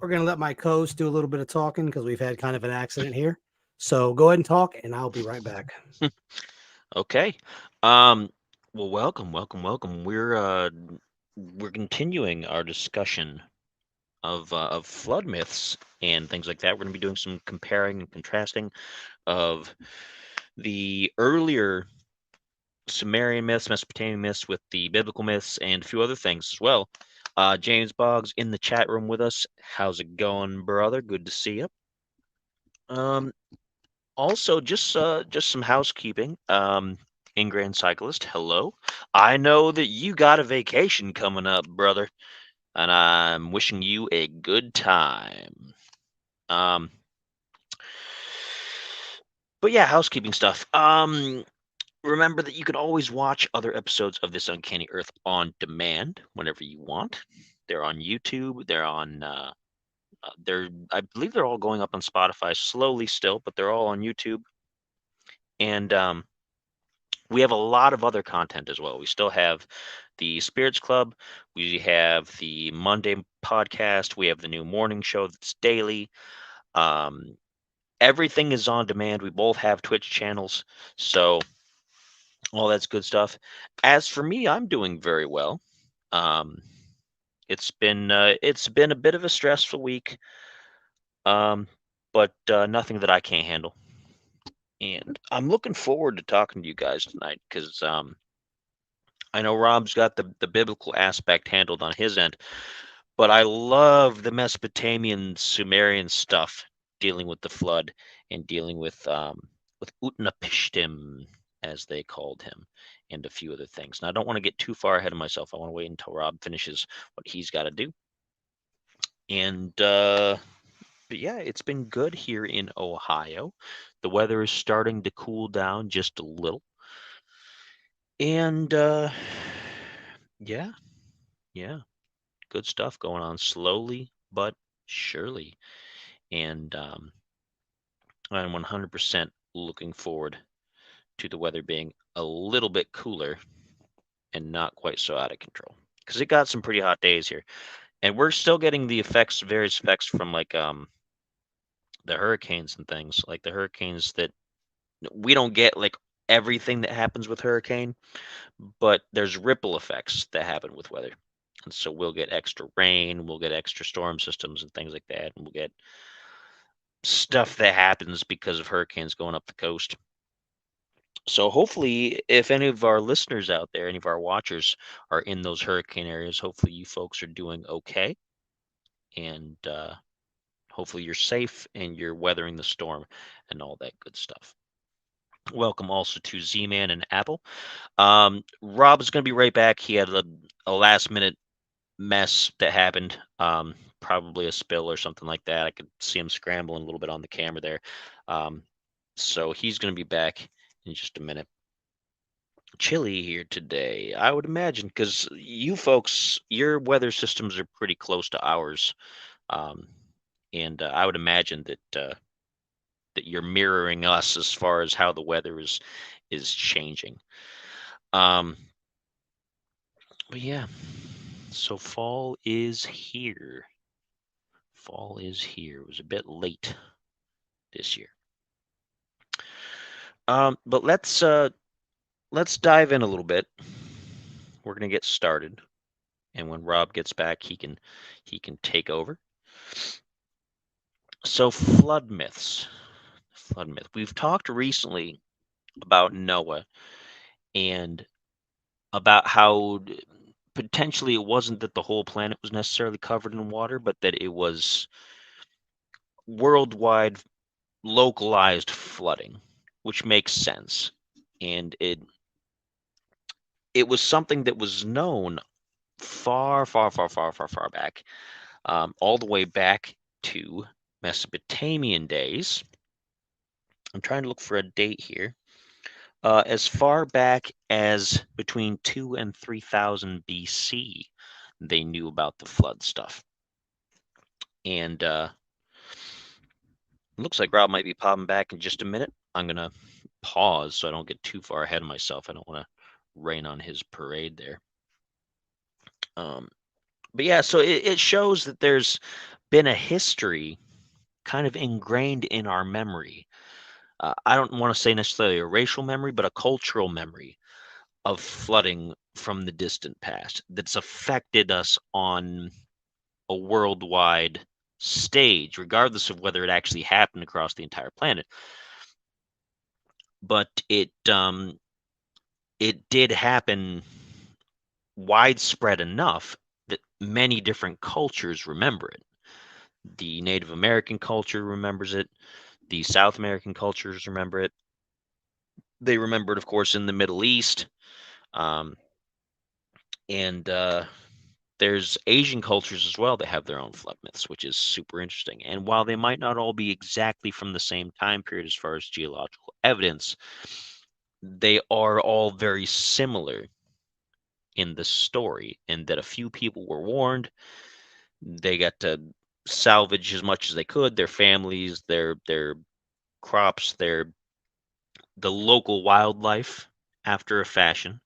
We're going to let my co-host do a little bit of talking because we've had kind of an accident here. So go ahead and talk, and I'll be right back. Okay. Um, well, welcome. We're continuing our discussion of flood myths and things like that. We're going to be doing some comparing and contrasting of the earlier Sumerian myths, Mesopotamian myths with the biblical myths, and a few other things as well. James Boggs in the chat room with us. How's it going, brother? Good to see you. Um, Also, just some housekeeping. Ingrain Cyclist, hello. I know that you got a vacation coming up, brother, and I'm wishing you a good time. Um, but yeah, housekeeping stuff. Remember that you can always watch other episodes of this Uncanny Earth on demand whenever you want. They're on YouTube. I believe they're all going up on Spotify slowly still, but they're all on YouTube. And we have a lot of other content as well. We still have the Spirits Club. We have the Monday podcast. We have the new morning show that's daily. Um, Everything is on demand. We both have Twitch channels, so all that's good stuff. As for me, I'm doing very well. Um, it's been a bit of a stressful week, um, but nothing that I can't handle. And I'm looking forward to talking to you guys tonight because I know Rob's got the biblical aspect handled on his end, but I love the Mesopotamian Sumerian stuff dealing with the flood and dealing with Utnapishtim, as they called him, and a few other things. And I don't want to get too far ahead of myself. I want to wait until Rob finishes what he's got to do. And but yeah, it's been good here in Ohio. The weather is starting to cool down just a little. And yeah, yeah, good stuff going on slowly but surely. And I'm 100% looking forward to the weather being a little bit cooler and not quite so out of control. Because it got some pretty hot days here, and we're still getting the effects, various effects from like the hurricanes and things, like the hurricanes that we don't get like everything that happens with hurricane, but there's ripple effects that happen with weather. And so we'll get extra rain, we'll get extra storm systems and things like that, and we'll get stuff that happens because of hurricanes going up the coast. So hopefully, if any of our listeners out there, any of our watchers are in those hurricane areas, hopefully you folks are doing okay, and hopefully you're safe and you're weathering the storm and all that good stuff. Welcome also to Z-Man and Apple. Rob is going to be right back. He had a last minute mess that happened, probably a spill or something like that. I could see him scrambling a little bit on the camera there. Um, so he's going to be back in just a minute. Chilly here today, I would imagine, because you folks, your weather systems are pretty close to ours, um, and I would imagine that you're mirroring us as far as how the weather is changing. Um, but yeah, so fall is here. Fall is here. It was a bit late this year. But let's dive in a little bit. We're gonna get started, and when Rob gets back, he can take over. So flood myths. Flood myth. We've talked recently about Noah and about how potentially it wasn't that the whole planet was necessarily covered in water, but that it was worldwide localized flooding, which makes sense. And it was something that was known far back, all the way back to Mesopotamian days. I'm trying to look for a date here. As far back as between 2 and 3000 BC, they knew about the flood stuff. And looks like Rob might be popping back in just a minute. I'm going to pause so I don't get too far ahead of myself. I don't want to rain on his parade there. Um, but yeah, so it shows that there's been a history kind of ingrained in our memory. I don't want to say necessarily a racial memory, but a cultural memory of flooding from the distant past that's affected us on a worldwide stage, regardless of whether it actually happened across the entire planet. But it did happen widespread enough that many different cultures remember it. The Native American culture remembers it. The South American cultures remember it. They remember it, of course, in the Middle East. Um, and there's Asian cultures as well that have their own flood myths, which is super interesting. And while they might not all be exactly from the same time period as far as geological evidence, they are all very similar in the story, in that a few people were warned. They got to salvage as much as they could, their families, their crops, the local wildlife after a fashion,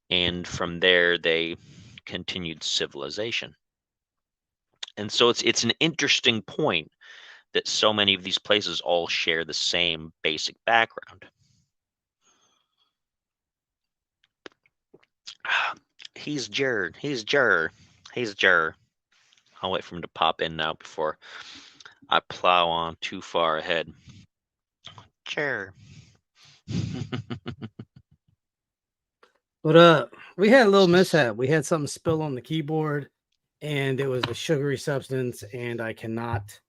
and from there they continued civilization. And so it's an interesting point that so many of these places all share the same basic background. He's Jer. He's Jer. He's Jer. I'll wait for him to pop in now before I plow on too far ahead. Jer. But we had a little mishap. We had something spill on the keyboard, and it was a sugary substance, and I cannot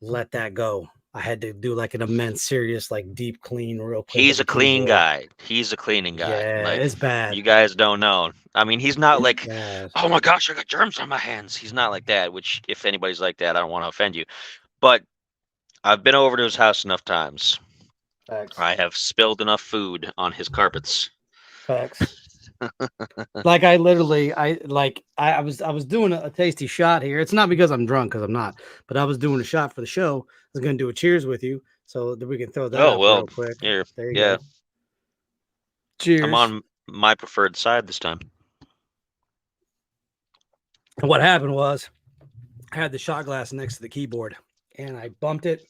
let that go. I had to do like an immense, serious, like deep clean real quick. He's a clean guy. He's a cleaning guy. Yeah, Like, it's bad. you guys don't know. I mean, he's not It's like, bad. oh my gosh, I got germs on my hands. He's not like that, which if anybody's like that, I don't want to offend you. But I've been over to his house enough times. Facts. I have spilled enough food on his carpets. Facts. Like I was doing a tasty shot here. It's not because I'm drunk, because I'm not, but I was doing a shot for the show. I was going to do a cheers with you, so that we can throw that up real quick. Here, there you yeah. go. Cheers. I'm on my preferred side this time. And what happened was I had the shot glass next to the keyboard, and I bumped it,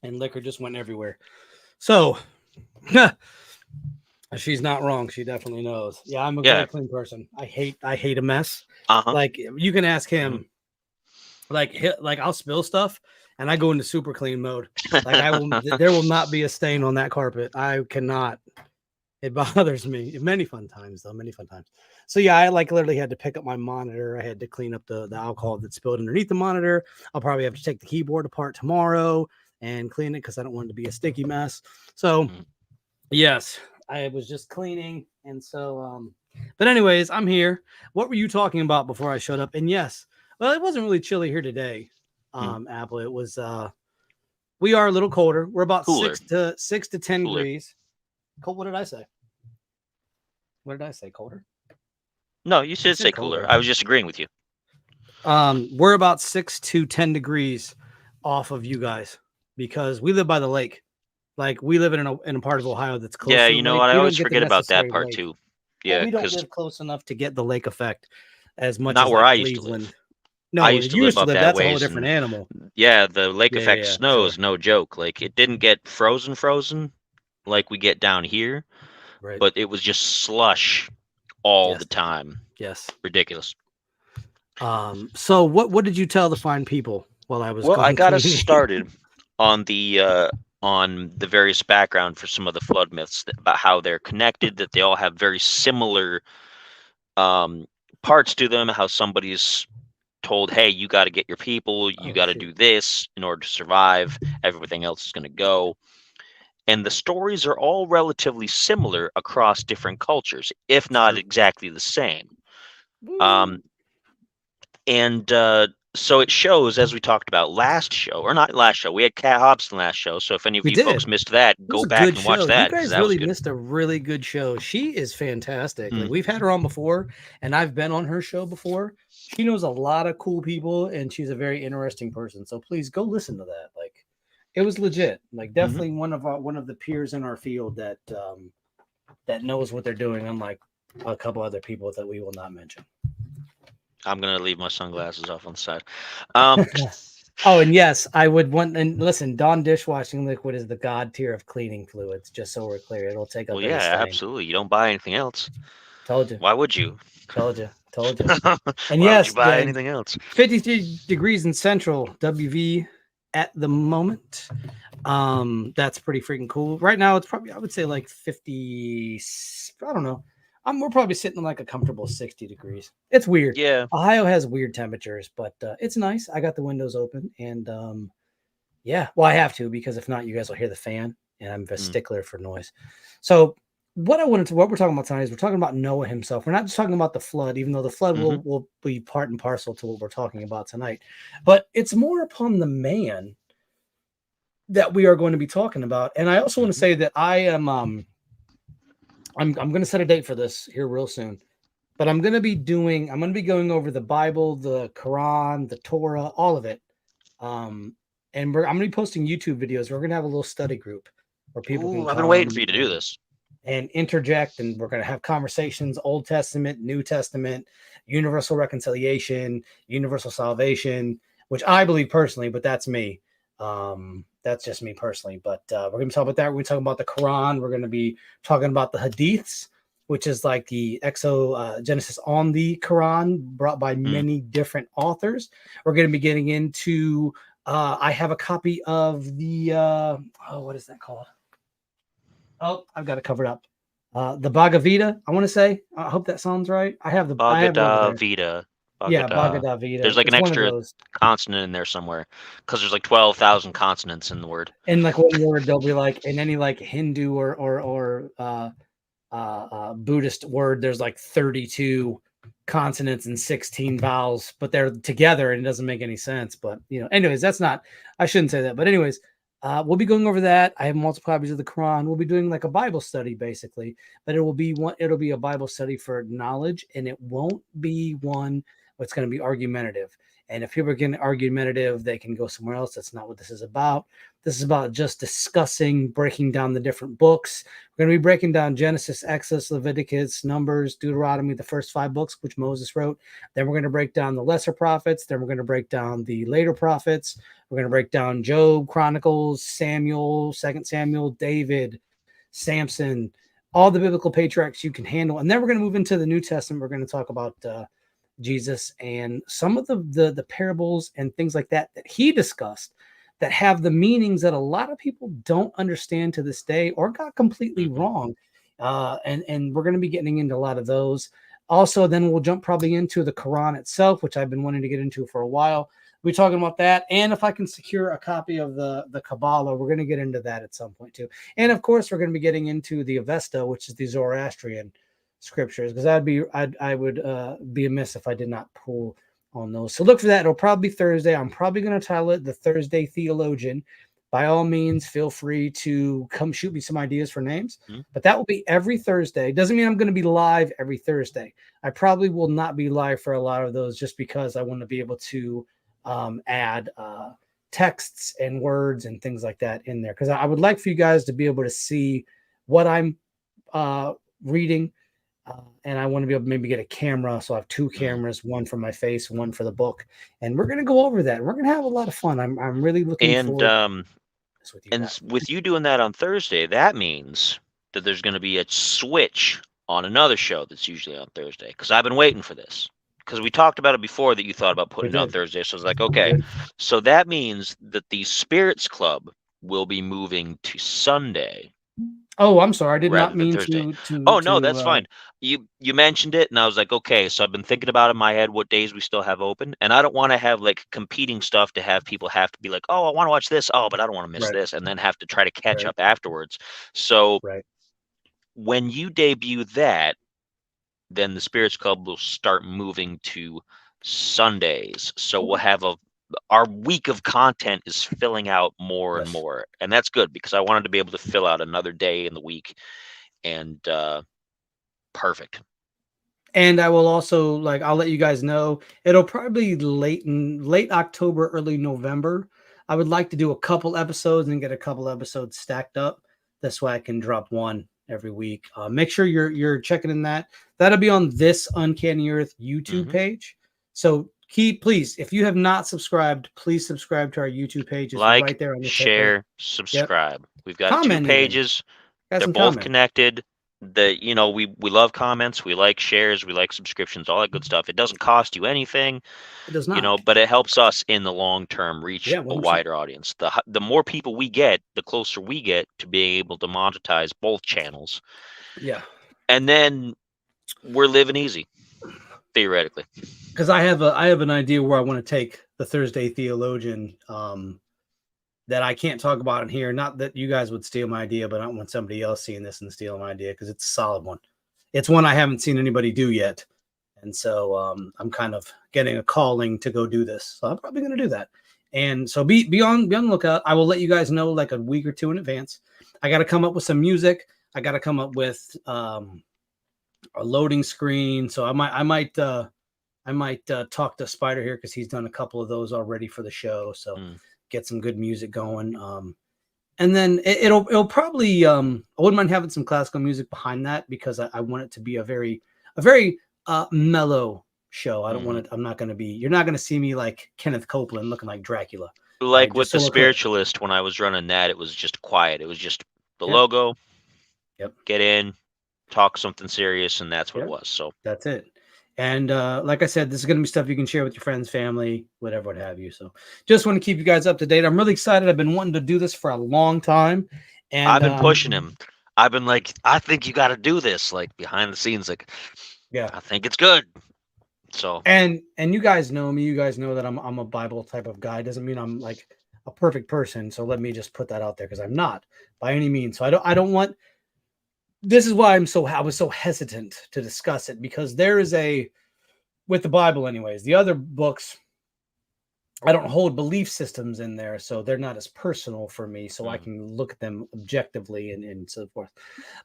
and liquor just went everywhere. So she's not wrong. She definitely knows. Yeah, I'm a very clean person. I hate a mess. Like you can ask him. Like I'll spill stuff, and I go into super clean mode. Like there will not be a stain on that carpet. I cannot. It bothers me. Many fun times, though. Many fun times. So yeah, I like literally had to pick up my monitor. I had to clean up the alcohol that spilled underneath the monitor. I'll probably have to take the keyboard apart tomorrow and clean it because I don't want it to be a sticky mess. So yes, I was just cleaning. And so, but anyways, I'm here. What were you talking about before I showed up? And yes, well, it wasn't really chilly here today. Apple, it was, we are a little colder. We're about Cooler. 6 to 10 degrees. Cold. What did I say? What did I say? Colder? No, you should say cooler. I was just agreeing with you. We're about 6 to 10 degrees off of you guys because we live by the lake. Like we live in a part of Ohio that's close. Yeah, to you the know lake. what? I We always don't get the forget about that necessary part lake. too. Yeah, we don't because live close enough to get the lake effect as much not as where like I used to Cleveland. live. No, I used to live up that that's a ways, whole different and animal. yeah, the lake effect Yeah, snow is sure. no joke. Like it didn't get frozen like we get down here, Right. but it was just slush all the time. Yes. Ridiculous. So what did you tell the fine people while I was? Well, I got us cleaning? started on the various background for some of the flood myths about how they're connected, that they all have very similar parts to them, how somebody's told, hey, you got to get your people, you got to do this in order to survive, everything else is going to go. And the stories are all relatively similar across different cultures, if not exactly the same. So it shows, as we talked about last show, or not last show, we had Kat Hobson last show. So if any of you folks missed that, go back and watch that. You guys really missed a really good show. She is fantastic. Like we've had her on before, and I've been on her show before. She knows a lot of cool people, and she's a very interesting person. So please go listen to that. Like it was legit. Like definitely one of the peers in our field that knows what they're doing, unlike a couple other people that we will not mention. I'm gonna leave my sunglasses off on the side. Oh, and yes, I would want. And listen, Dawn dishwashing liquid is the god tier of cleaning fluids. Just so we're clear, it'll take up Well, any yeah, stain. absolutely. You don't buy anything else. Told you. Why would you? Told you. Told you. And Why would you yes, buy anything else? 53 degrees in Central WV at the moment. That's pretty freaking cool. Right now, it's probably, I would say, like 50. I don't know. We're probably sitting in like a comfortable 60 degrees. It's weird. Yeah. Ohio has weird temperatures, but it's nice. I got the windows open, and yeah, well, I have to, because if not, you guys will hear the fan, and I'm a stickler for noise. So what we're talking about tonight is we're talking about Noah himself. We're not just talking about the flood, even though the flood will be part and parcel to what we're talking about tonight, but it's more upon the man that we are going to be talking about. And I also want to say that I am I'm going to set a date for this here real soon, but I'm going to be going over the Bible, the Quran, the Torah, all of it. And I'm going to be posting YouTube videos. We're going to have a little study group where people can I've been waiting for you to do this and interject, and we're going to have conversations, Old Testament, New Testament, universal reconciliation, universal salvation, which I believe personally, but that's me. That's just me personally, but we're going to talk about that. We're going to talk about the Quran. We're going to be talking about the Hadiths, which is like the Genesis on the Quran brought by many different authors. We're going to be getting into, I have a copy of the, what is that called? Oh, I've got it covered up. The Bhagavad Gita, I want to say. I hope that sounds right. I have Bhagavad Gita. Yeah, Bhagavad Gita. There's like an extra consonant in there somewhere, because there's like 12,000 consonants in the word. In like one word, they'll be like, in any like Hindu or Buddhist word, there's like 32 consonants and 16 vowels, but they're together and it doesn't make any sense. But anyways, I shouldn't say that. But anyways, we'll be going over that. I have multiple copies of the Quran. We'll be doing like a Bible study basically, but it'll be a Bible study for knowledge, and it won't be one that's going to be argumentative. And if people are getting argumentative, they can go somewhere else. That's not what this is about. This is about just discussing, breaking down the different books. We're going to be breaking down Genesis, Exodus, Leviticus, Numbers, Deuteronomy, the first 5 books, which Moses wrote. Then we're going to break down the lesser prophets. Then we're going to break down the later prophets. We're going to break down Job, Chronicles, Samuel, 2 Samuel, David, Samson, all the biblical patriarchs you can handle. And then we're going to move into the New Testament. We're going to talk about Jesus and some of the parables and things like that he discussed that have the meanings that a lot of people don't understand to this day or got completely wrong. And we're going to be getting into a lot of those. Also, then we'll jump probably into the Quran itself, which I've been wanting to get into for a while. We're talking about that. And if I can secure a copy of the Kabbalah, we're going to get into that at some point too. And of course, we're going to be getting into the Avesta, which is the Zoroastrian scriptures, because I would be amiss if I did not pull on those. So look for that. It'll probably be Thursday. I'm probably going to title it the Thursday Theologian. By all means, feel free to come shoot me some ideas for names, but that will be every Thursday. Doesn't mean I'm going to be live every Thursday. I probably will not be live for a lot of those, just because I want to be able to add texts and words and things like that in there, because I would like for you guys to be able to see what I'm reading. And I want to be able to maybe get a camera. So I have 2 cameras, one for my face, one for the book. And we're going to go over that. We're going to have a lot of fun. I'm really looking forward to this with you guys. With you doing that on Thursday, that means that there's going to be a switch on another show that's usually on Thursday, because I've been waiting for this. Because we talked about it before that you thought about putting it on Thursday. So I was like, okay. So that means that the Spirits Club will be moving to Sunday. Oh, I'm sorry. I did not mean to. Oh, no, that's fine. You mentioned it, and I was like, okay. So I've been thinking about it in my head what days we still have open, and I don't want to have like competing stuff to have people have to be like, oh, I want to watch this. Oh, but I don't want to miss this, and then have to try to catch up afterwards. So when you debut that, then the Spirits Club will start moving to Sundays. So we'll have our week of content is filling out more and more. And that's good, because I wanted to be able to fill out another day in the week. And perfect. And I will also, I'll let you guys know, it'll probably be late October, early November. I would like to do a couple episodes and get a couple episodes stacked up. This way I can drop one every week. Make sure you're checking in that. That'll be on this Uncanny Earth YouTube page. So please, if you have not subscribed, please subscribe to our YouTube page. It's right there on the share, ticker. subscribe. Yep. We've got comment 2 pages. They're both comment. connected. We love comments, we like shares, we like subscriptions, all that good stuff. It doesn't cost you anything. It does not. But it helps us in the long term reach a 100%. wider audience. The more people we get, the closer we get to being able to monetize both channels. Yeah. And then we're living easy, theoretically. Because I have an idea where I want to take the Thursday Theologian that I can't talk about in here. Not that you guys would steal my idea, but I don't want somebody else seeing this and stealing my idea because it's a solid one. It's one I haven't seen anybody do yet. And so I'm kind of getting a calling to go do this. So I'm probably going to do that. And so be on the lookout. I will let you guys know like a week or 2 in advance. I got to come up with some music. I got to come up with a loading screen. So I might talk to Spider here because he's done a couple of those already for the show. So get some good music going. And then it'll probably I wouldn't mind having some classical music behind that because I want it to be a very mellow show. I don't want it. I'm not going to be. You're not going to see me like Kenneth Copeland looking like Dracula. Like with the Spiritualist, when I was running that, it was just quiet. It was just the logo. Yep. Get in, talk something serious, and that's what it was. So that's it. And like I said, this is going to be stuff you can share with your friends, family, whatever, what have you. So just want to keep you guys up to date. I'm really excited. I've been wanting to do this for a long time. And I've been pushing him. I've been like, I think you got to do this, like behind the scenes. Like, yeah, I think it's good. So and you guys know me. You guys know that I'm a Bible type of guy. Doesn't mean I'm like a perfect person. So let me just put that out there because I'm not by any means. So I don't want. This is why I was so hesitant to discuss it because there is with the Bible anyways, the other books, I don't hold belief systems in there. So they're not as personal for me. So I can look at them objectively and so forth.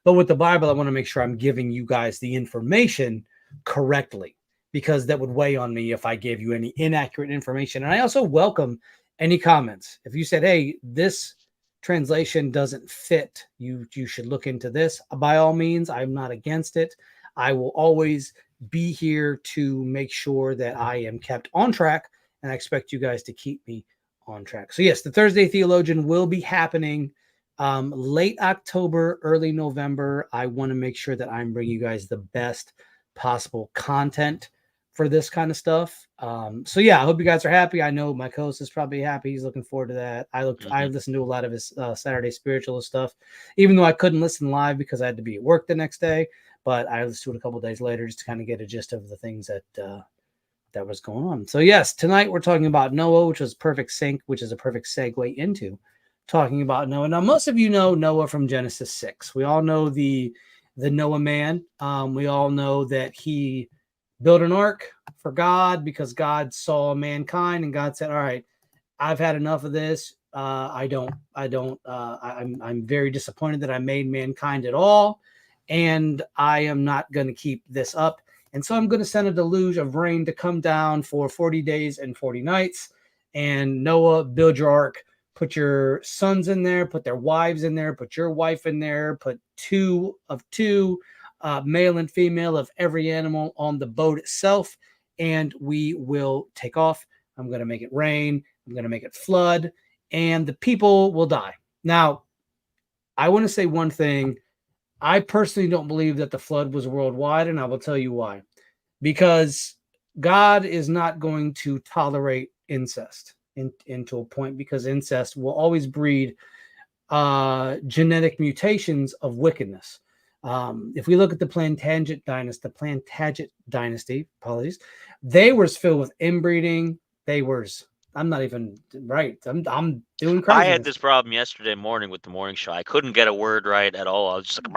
But with the Bible, I want to make sure I'm giving you guys the information correctly because that would weigh on me if I gave you any inaccurate information. And I also welcome any comments. If you said, hey, this translation doesn't fit, you should look into this. By all means, I'm not against it. I will always be here to make sure that I am kept on track, and I expect you guys to keep me on track. So yes, the Thursday Theologian will be happening late October, early November. I want to make sure that I'm bringing you guys the best possible content for this kind of stuff. So yeah, I hope you guys are happy. I know my co-host is probably happy. He's looking forward to that. I listened to a lot of his Saturday spiritualist stuff, even though I couldn't listen live because I had to be at work the next day. But I listened to it a couple of days later just to kind of get a gist of the things that was going on. So yes, tonight we're talking about Noah, which is a perfect segue into talking about Noah. Now, most of you know Noah from Genesis 6. We all know the Noah man. We all know that he built an ark for God because God saw mankind and God said, all right, I've had enough of this. I'm very disappointed that I made mankind at all. And I am not going to keep this up. And so I'm going to send a deluge of rain to come down for 40 days and 40 nights. And Noah, build your ark, put your sons in there, put their wives in there, put your wife in there, put 2 of 2, male and female of every animal on the boat itself, and we will take off. I'm going to make it rain. I'm going to make it flood, and the people will die. Now, I want to say one thing. I personally don't believe that the flood was worldwide, and I will tell you why. Because God is not going to tolerate incest into a point, because incest will always breed genetic mutations of wickedness. If we look at the Plantagenet dynasty, apologies, they were filled with inbreeding. I'm not even right. I'm doing crazy. I had this problem yesterday morning with the morning show. I couldn't get a word right at all. I was just like,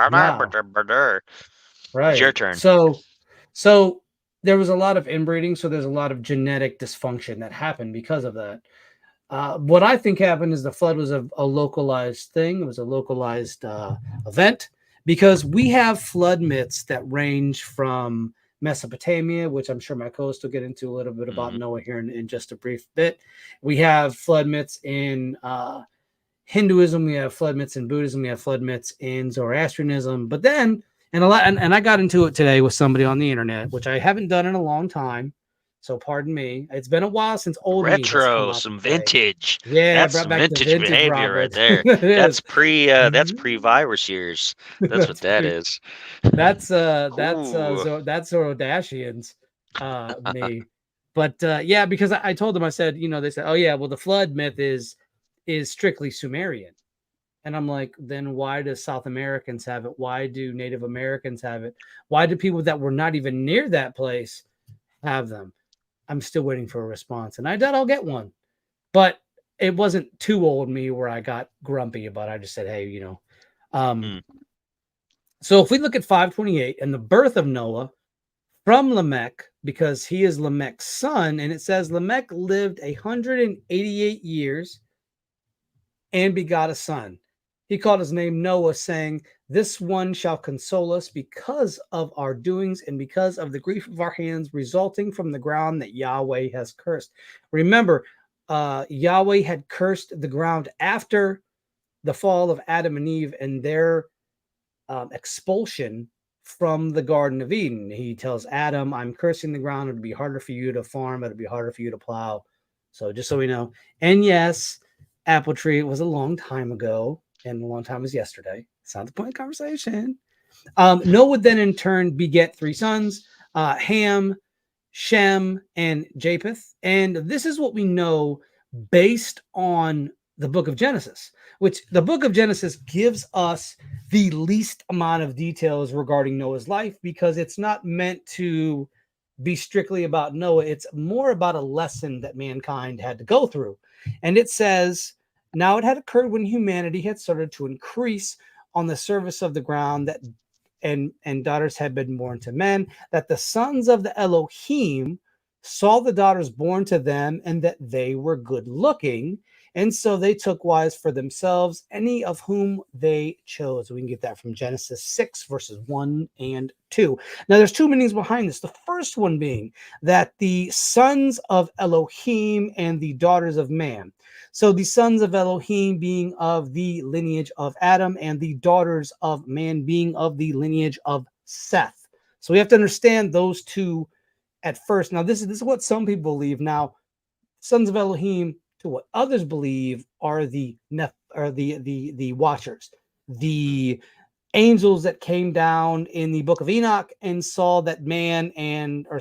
right. It's your turn. So there was a lot of inbreeding. So there's a lot of genetic dysfunction that happened because of that. What I think happened is the flood was a localized thing. It was a localized event, because we have flood myths that range from Mesopotamia, which I'm sure my co-host will get into a little bit about Noah here in just a brief bit. We have flood myths in Hinduism. We have flood myths in Buddhism. We have flood myths in Zoroastrianism. But then, and I got into it today with somebody on the internet, which I haven't done in a long time. So pardon me. It's been a while since old me has come Retro, out to some play. vintage. Yeah, That's brought some back the vintage vintage, behavior right Robert. there. It That's is. pre-virus years. That's what That's that pretty. is. That's Ooh. that's Zoroastrian's me. But yeah, because I told them, I said, they said, oh yeah, well the flood myth is strictly Sumerian. And I'm like, then why do South Americans have it? Why do Native Americans have it? Why do people that were not even near that place have them? I'm still waiting for a response, and I doubt I'll get one. But it wasn't too old me where I got grumpy about it. I just said, hey, Hmm. So if we look at 528 and the birth of Noah from Lamech, because he is Lamech's son, and it says Lamech lived 188 years and begot a son. He called his name Noah, saying, this one shall console us because of our doings and because of the grief of our hands resulting from the ground that Yahweh has cursed. Remember, Yahweh had cursed the ground after the fall of Adam and Eve and their expulsion from the Garden of Eden. He tells Adam, I'm cursing the ground. It'll be harder for you to farm. It'll be harder for you to plow. So just so we know. And yes, apple tree was a long time ago, and a long time was yesterday. It's not the point of conversation. Noah would then in turn beget 3 sons, Ham, Shem, and Japheth. And this is what we know based on the book of Genesis, which the book of Genesis gives us the least amount of details regarding Noah's life because it's not meant to be strictly about Noah. It's more about a lesson that mankind had to go through. And it says, now it had occurred when humanity had started to increase on the surface of the ground that and daughters had been born to men, that the sons of the Elohim saw the daughters born to them and that they were good looking. And so they took wives for themselves, any of whom they chose. We can get that from Genesis 6, verses 1 and 2. Now, there's 2 meanings behind this. The first one being that the sons of Elohim and the daughters of man. So the sons of Elohim being of the lineage of Adam and the daughters of man being of the lineage of Seth. So we have to understand those two at first. Now, this is what some people believe. Now, sons of Elohim, to what others believe, are the watchers, the angels that came down in the book of Enoch and saw that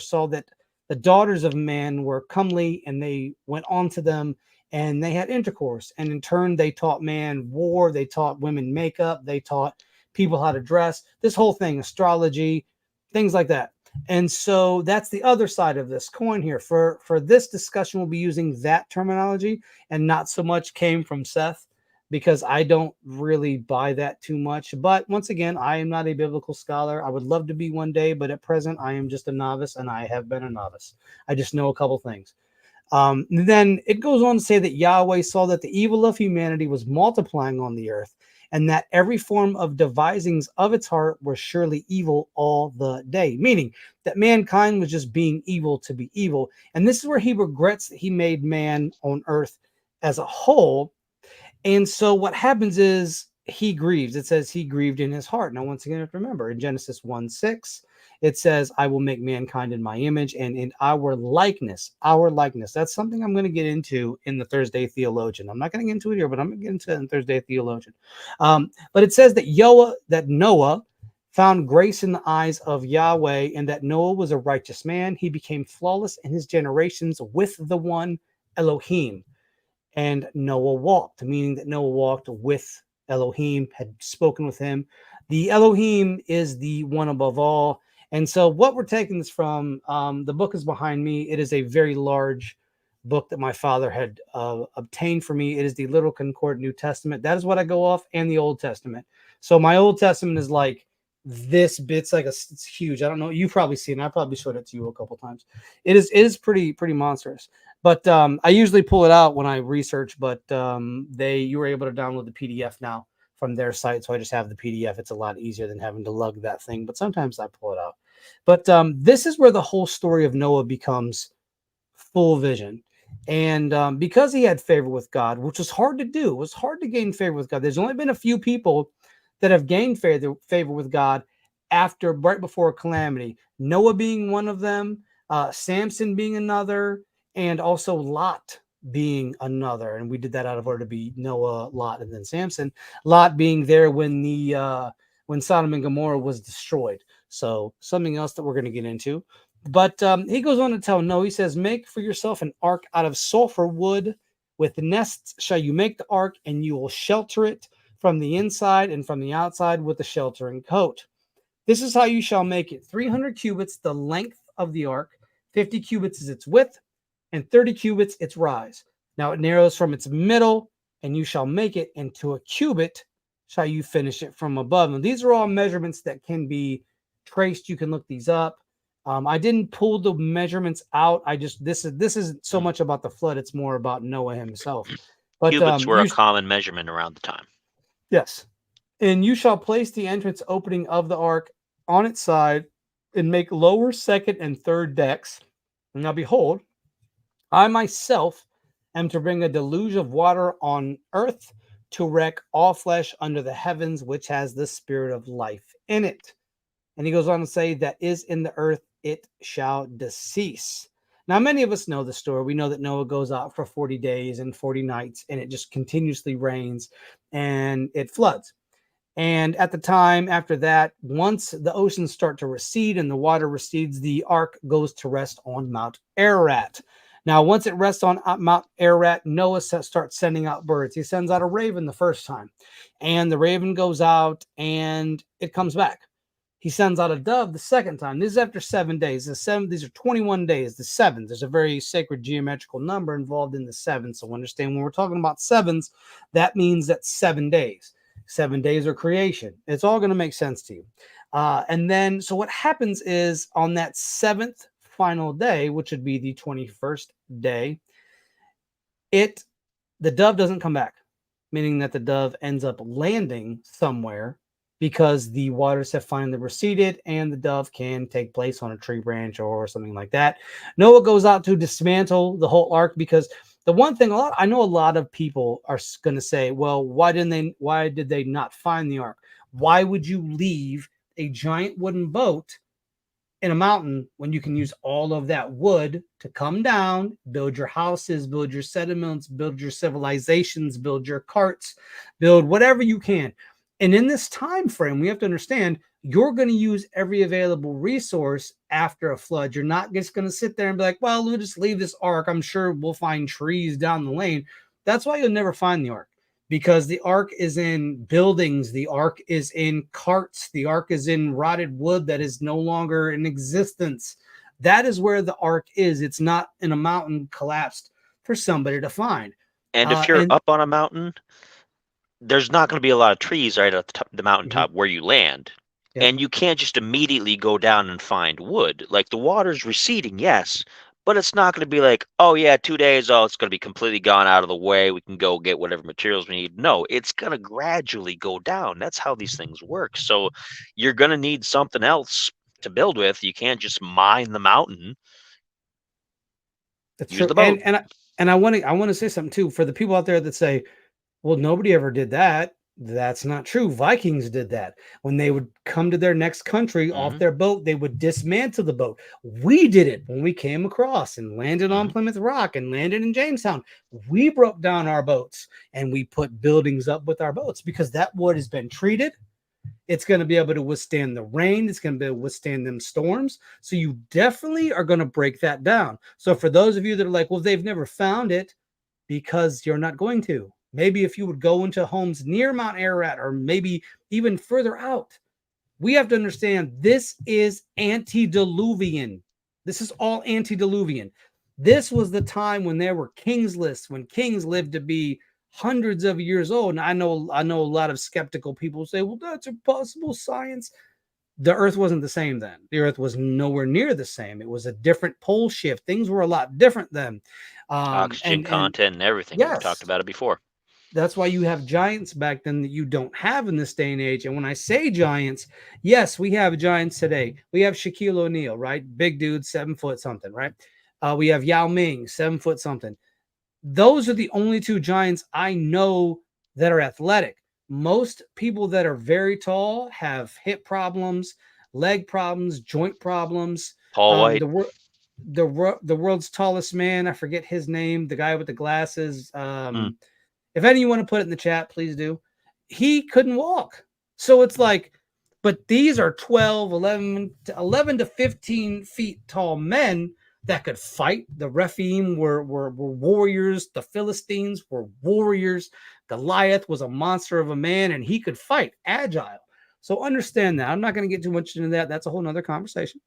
saw that the daughters of man were comely, and they went on to them and they had intercourse. And in turn, they taught man war, they taught women makeup, they taught people how to dress, this whole thing, astrology, things like that. And so that's the other side of this coin here. For this discussion, we'll be using that terminology and not so much came from Seth, because I don't really buy that too much. But once again, I am not a biblical scholar. I would love to be one day, but at present, I am just a novice, and I have been a novice. I just know a couple things. Then it goes on to say that Yahweh saw that the evil of humanity was multiplying on the earth, and that every form of devisings of its heart were surely evil all the day, meaning that mankind was just being evil to be evil. And this is where he regrets that he made man on earth as a whole. And so what happens is he grieves. It says he grieved in his heart. Now, once again, you have to remember in Genesis 1:6, it says, I will make mankind in my image and in our likeness, our likeness. That's something I'm going to get into in the Thursday Theologian. I'm not going to get into it here, but I'm going to get into it in Thursday Theologian. But it says that Noah found grace in the eyes of Yahweh, and that Noah was a righteous man. He became flawless in his generations with the one Elohim. And Noah walked, meaning that Noah walked with Elohim, had spoken with him. The Elohim is the one above all. And so what we're taking this from, the book is behind me. It is a very large book that my father had obtained for me. It is the Little Concord New Testament. That is what I go off, and the Old Testament. So my Old Testament is like this bit's like it's huge. I don't know. You've probably seen it. I probably showed it to you a couple times. It is pretty monstrous. But I usually pull it out when I research, but you were able to download the PDF now from their site. So I just have the PDF. It's a lot easier than having to lug that thing, but sometimes I pull it out. But this is where the whole story of Noah becomes full vision. And because he had favor with God, which was hard to do, it was hard to gain favor with God. There's only been a few people that have gained favor with God right before a calamity. Noah being one of them. Samson being another, and also Lot being another. And we did that out of order to be Noah, Lot, and then Samson. Lot being there when when Sodom and Gomorrah was destroyed. So something else that we're going to get into. But he goes on to tell Noah, he says, make for yourself an ark out of sulfur wood. With nests shall you make the ark, and you will shelter it from the inside and from the outside with the sheltering coat. This is how you shall make it. 300 cubits, the length of the ark. 50 cubits is its width, and 30 cubits its rise. Now it narrows from its middle, and you shall make it into a cubit, shall you finish it from above. And these are all measurements that can be traced. You can look these up. I didn't pull the measurements out. This isn't so much about the flood. It's more about Noah himself. But cubits were a common measurement around the time. Yes. And you shall place the entrance opening of the ark on its side and make lower, second, and third decks. Now behold, I myself am to bring a deluge of water on earth to wreck all flesh under the heavens, which has the spirit of life in it. And he goes on to say, that is in the earth, it shall decease. Now, many of us know the story. We know that Noah goes out for 40 days and 40 nights, and it just continuously rains and it floods. And at the time after that, once the oceans start to recede and the water recedes, the ark goes to rest on Mount Ararat. Now, once it rests on Mount Ararat, Noah starts sending out birds. He sends out a raven the first time, and the raven goes out and it comes back. He sends out a dove the second time. This is after 7 days. These are 21 days. The seventh. There's a very sacred geometrical number involved in the seven. So understand when we're talking about sevens, that means that 7 days. 7 days are creation. It's all going to make sense to you. And then, so what happens is on that seventh final day, which would be the 21st day, the dove doesn't come back, meaning that the dove ends up landing somewhere because the waters have finally receded and the dove can take place on a tree branch or something like that. Noah goes out to dismantle the whole ark, because the one thing I know a lot of people are going to say, well, why did they not find the ark? Why would you leave a giant wooden boat in a mountain when you can use all of that wood to come down, build your houses, build your settlements, build your civilizations, build your carts, build whatever you can? And in this time frame, we have to understand you're going to use every available resource after a flood. You're not just going to sit there and be like, well, we'll just leave this ark. I'm sure we'll find trees down the lane. That's why you'll never find the ark, because the ark is in buildings. The ark is in carts. The ark is in rotted wood that is no longer in existence. That is where the ark is. It's not in a mountain collapsed for somebody to find. And if you're up on a mountain, there's not going to be a lot of trees right at the mountaintop where you land. Yep. And you can't just immediately go down and find wood. Like, the water's receding, yes, but it's not going to be like, oh yeah, 2 days, it's going to be completely gone out of the way, we can go get whatever materials we need. No, it's going to gradually go down. That's how these things work. So you're going to need something else to build with. You can't just mine the mountain. That's true. And I want to say something too, for the people out there that say, well, nobody ever did that. That's not true. Vikings did that. When they would come to their next country off their boat, they would dismantle the boat. We did it when we came across and landed on Plymouth Rock and landed in Jamestown. We broke down our boats and we put buildings up with our boats, because that wood has been treated. It's going to be able to withstand the rain. It's going to be able to withstand them storms. So you definitely are going to break that down. So for those of you that are like, well, they've never found it, because you're not going to. Maybe if you would go into homes near Mount Ararat, or maybe even further out, we have to understand this is antediluvian. This is all antediluvian. This was the time when there were kings lists, when kings lived to be hundreds of years old. And I know a lot of skeptical people say, well, that's impossible science. The earth wasn't the same then. The earth was nowhere near the same. It was a different pole shift. Things were a lot different then. Oxygen content and everything. Yes. We've talked about it before. That's why you have giants back then that you don't have in this day and age. And when I say giants, yes, we have giants today. We have Shaquille O'Neal, right? Big dude, 7 foot something, right? We have Yao Ming, 7 foot something. Those are the only two giants I know that are athletic. Most people that are very tall have hip problems, leg problems, joint problems. Paul White. the world's tallest man. I forget his name. The guy with the glasses. If any of you want to put it in the chat, please do. He couldn't walk. So it's like, but these are 12, 11 to 15 feet tall men that could fight. The Rephaim were warriors. The Philistines were warriors. Goliath was a monster of a man, and he could fight, agile. So understand that. I'm not going to get too much into that. That's a whole nother conversation.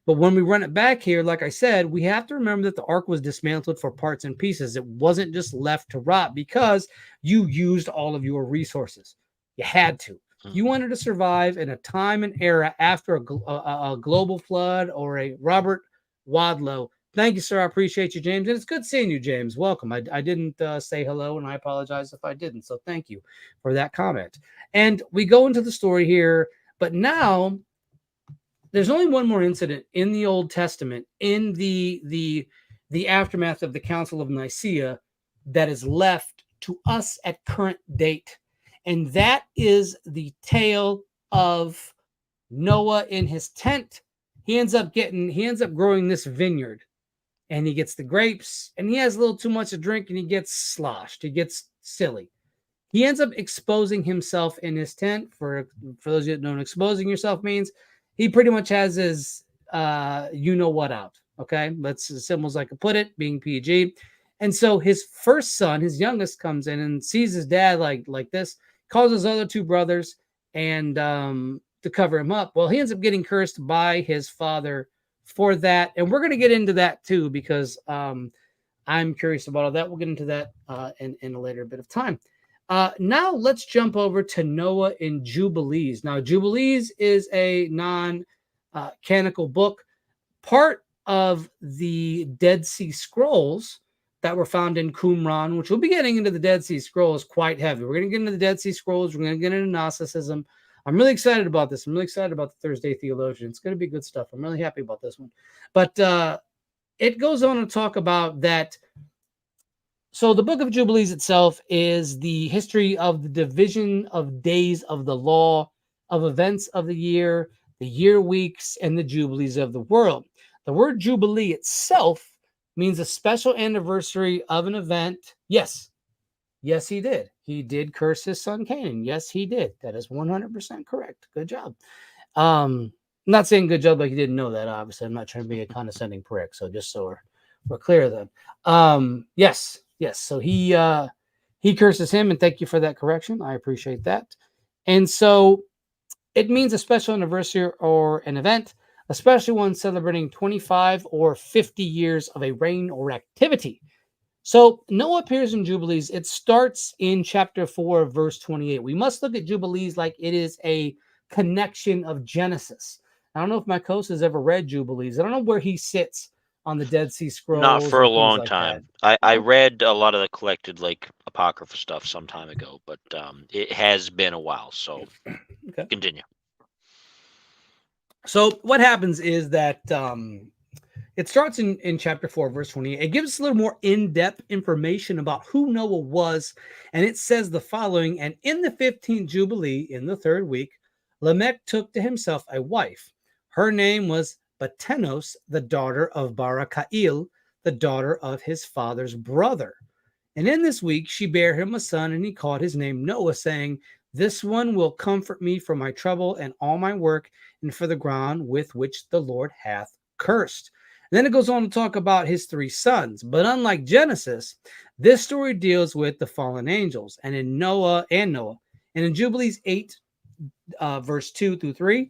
But when we run it back here, like I said, we have to remember that the ark was dismantled for parts and pieces. It wasn't just left to rot because you used all of your resources. You had to. You wanted to survive in a time and era after a global flood or a Robert Wadlow. Thank you, sir. I appreciate you, James. And it's good seeing you, James. Welcome. I didn't say hello, and I apologize if I didn't. So thank you for that comment. And we go into the story here, but now there's only one more incident in the Old Testament, in the aftermath of the Council of Nicaea, that is left to us at current date. And that is the tale of Noah in his tent. He ends up growing this vineyard, and he gets the grapes, and he has a little too much to drink, and he gets sloshed. He gets silly. He ends up exposing himself in his tent. For those of you that don't know what exposing yourself means, he pretty much has his you know what out. Okay, that's as simple as I could put it, being PG. And so his first son, his youngest, comes in and sees his dad like this, calls his other two brothers and to cover him up. Well, he ends up getting cursed by his father for that, and we're going to get into that too, because I'm curious about all that. We'll get into that in a later bit of time. Now let's jump over to Noah in Jubilees. Now, Jubilees is a non-canonical book, part of the Dead Sea Scrolls that were found in Qumran, which we'll be getting into the Dead Sea Scrolls quite heavy. We're going to get into the Dead Sea Scrolls. We're going to get into Gnosticism. I'm really excited about this. I'm really excited about the Thursday Theologian. It's going to be good stuff. I'm really happy about this one. But it goes on to talk about that. So the book of Jubilees itself is the history of the division of days of the law, of events of the year weeks, and the jubilees of the world. The word Jubilee itself means a special anniversary of an event. Yes, he did. He did curse his son Canaan. Yes, he did. That is 100% correct. Good job. I'm not saying good job like you didn't know that, obviously. I'm not trying to be a condescending prick. So just so we're clear then. Yes. So he curses him, and thank you for that correction. I appreciate that. And so it means a special anniversary or an event, especially one celebrating 25 or 50 years of a reign or activity. So Noah appears in Jubilees. It starts in chapter 4, verse 28. We must look at Jubilees like it is a connection of Genesis. I don't know if my host has ever read Jubilees. I don't know where he sits on the Dead Sea Scrolls. Not for a long time. I read a lot of the collected apocrypha stuff some time ago, but it has been a while. So okay. Continue. So what happens is that it starts in chapter 4, verse 28. It gives us a little more in-depth information about who Noah was. And it says the following: and in the 15th Jubilee, in the 3rd week, Lamech took to himself a wife. Her name was Batenos, the daughter of Barakael, the daughter of his father's brother. And in this week she bare him a son, and he called his name Noah, saying, this one will comfort me for my trouble and all my work, and for the ground with which the Lord hath cursed. And then it goes on to talk about his 3 sons. But unlike Genesis, this story deals with the fallen angels. And in Noah, and in Jubilees 8, verse 2 through 3,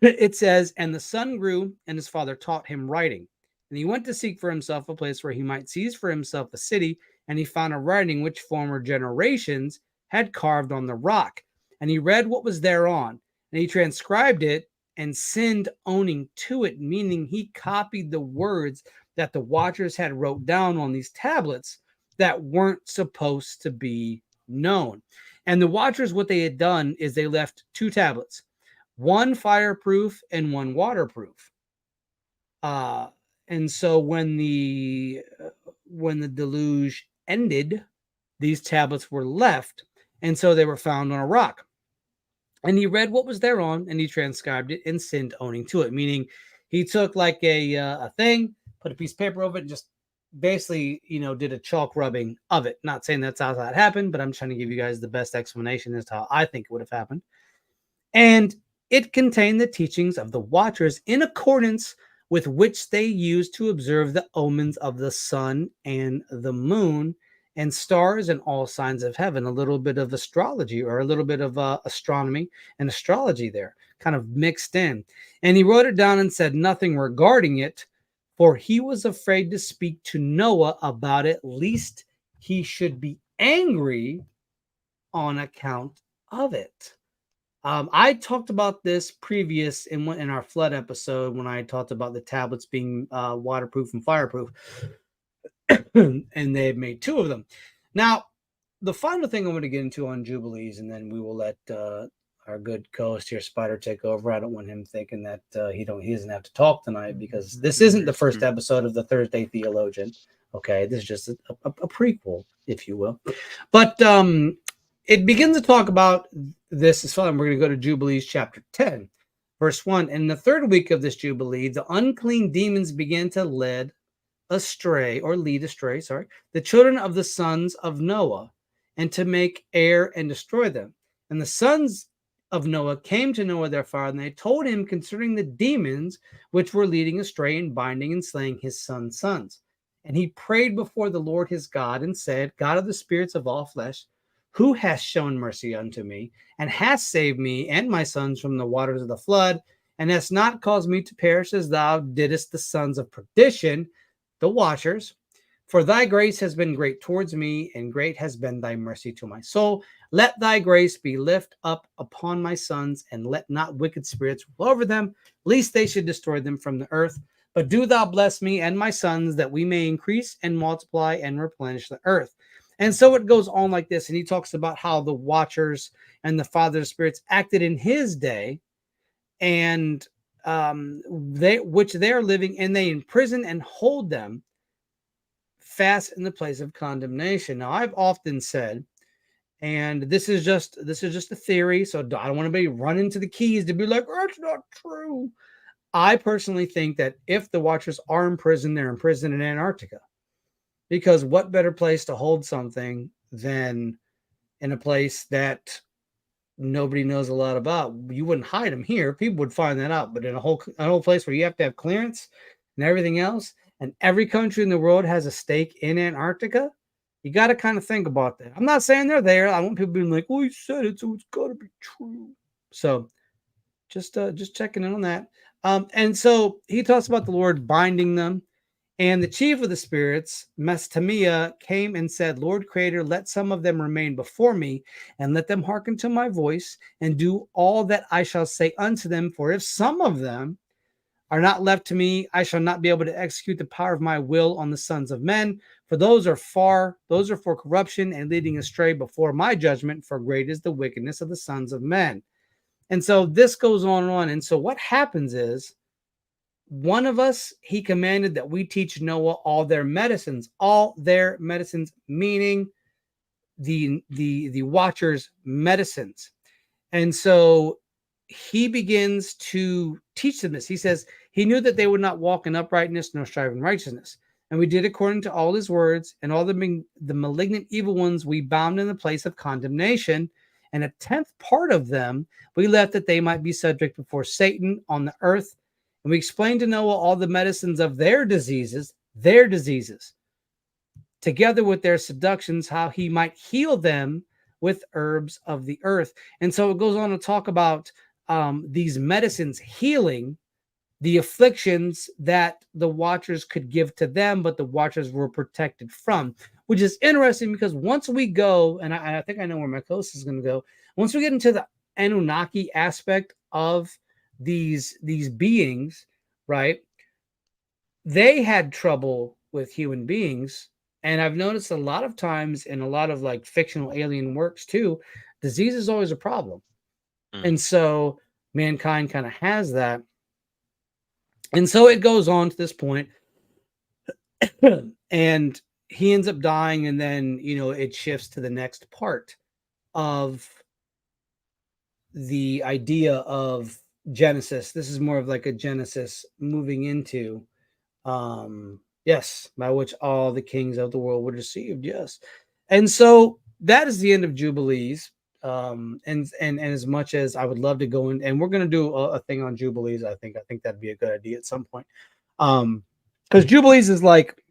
it says, and the son grew, and his father taught him writing. And he went to seek for himself a place where he might seize for himself a city. And he found a writing which former generations had carved on the rock. And he read what was thereon. And he transcribed it and sinned owning to it, meaning he copied the words that the watchers had wrote down on these tablets that weren't supposed to be known. And the watchers, what they had done is they left 2 tablets, one fireproof and one waterproof. And so when the deluge ended, these tablets were left, and so they were found on a rock. And he read what was thereon, and he transcribed it and sinned owning to it, meaning He took like a thing, put a piece of paper over it, and just basically, did a chalk rubbing of it. Not saying that's how that happened, but I'm trying to give you guys the best explanation as to how I think it would have happened. And it contained the teachings of the Watchers in accordance with which they used to observe the omens of the sun and the moon and stars and all signs of heaven. A little bit of astrology, or a little bit of astronomy and astrology there, kind of mixed in. And he wrote it down and said nothing regarding it, for he was afraid to speak to Noah about it, lest he should be angry on account of it. I talked about this previous in our flood episode when I talked about the tablets being waterproof and fireproof, and they've made 2 of them. Now, the final thing I'm going to get into on Jubilees, and then we will let our good co-host here, Spider, take over. I don't want him thinking that he doesn't have to talk tonight, because this isn't the first episode of the Thursday Theologian. Okay, this is just a prequel, if you will. But it begins to talk about this as well. We're going to go to Jubilees chapter 10, verse 1. In the 3rd week of this Jubilee, the unclean demons began to lead astray the children of the sons of Noah, and to make air and destroy them. And the sons of Noah came to Noah their father, and they told him concerning the demons which were leading astray and binding and slaying his sons' sons. And he prayed before the Lord his God and said, God of the spirits of all flesh, who hast shown mercy unto me, and hast saved me and my sons from the waters of the flood, and hast not caused me to perish as thou didst the sons of perdition, the Watchers. For thy grace has been great towards me, and great has been thy mercy to my soul. Let thy grace be lift up upon my sons, and let not wicked spirits rule over them, lest they should destroy them from the earth. But do thou bless me and my sons, that we may increase and multiply and replenish the earth. And so it goes on like this. And he talks about how the Watchers and the Father of Spirits acted in his day, and they are living, and they imprison and hold them fast in the place of condemnation. Now, I've often said, and this is just a theory, so I don't want to be running to the keys to be like, oh, it's not true. I personally think that if the Watchers are in prison, they're in prison in Antarctica. Because what better place to hold something than in a place that nobody knows a lot about? You wouldn't hide them here. People would find that out. But in a whole place where you have to have clearance and everything else, and every country in the world has a stake in Antarctica, you got to kind of think about that. I'm not saying they're there. I want people being like, "Oh, you said it, so it's got to be true." So just checking in on that. And so he talks about the Lord binding them. And the chief of the spirits, Mestamiah, came and said, Lord Creator, let some of them remain before me, and let them hearken to my voice, and do all that I shall say unto them. For if some of them are not left to me, I shall not be able to execute the power of my will on the sons of men. For those are for corruption and leading astray before my judgment, for great is the wickedness of the sons of men. And so this goes on and on. And so what happens is, one of us, he commanded that we teach Noah all their medicines, meaning the Watchers' medicines. And so he begins to teach them this. He says he knew that they would not walk in uprightness nor strive in righteousness. And we did according to all his words, and all the malignant evil ones we bound in the place of condemnation. And 1/10 part of them we left, that they might be subject before Satan on the earth. And we explained to Noah all the medicines of their diseases, together with their seductions, how he might heal them with herbs of the earth. And so it goes on to talk about these medicines healing the afflictions that the Watchers could give to them, but the Watchers were protected from, which is interesting, because once we go, and I think I know where my host is going to go, once we get into the Anunnaki aspect of these beings, right? They had trouble with human beings, and I've noticed a lot of times in a lot of like fictional alien works too, disease is always a problem. And so mankind kind of has that. And so it goes on to this point, and he ends up dying, and then it shifts to the next part of the idea of Genesis. This is more of like a Genesis moving into, yes, by which all the kings of the world were deceived. Yes. And so that is the end of Jubilees. And as much as I would love to go in, and we're going to do a thing on Jubilees, I think that'd be a good idea at some point. Because Jubilees is like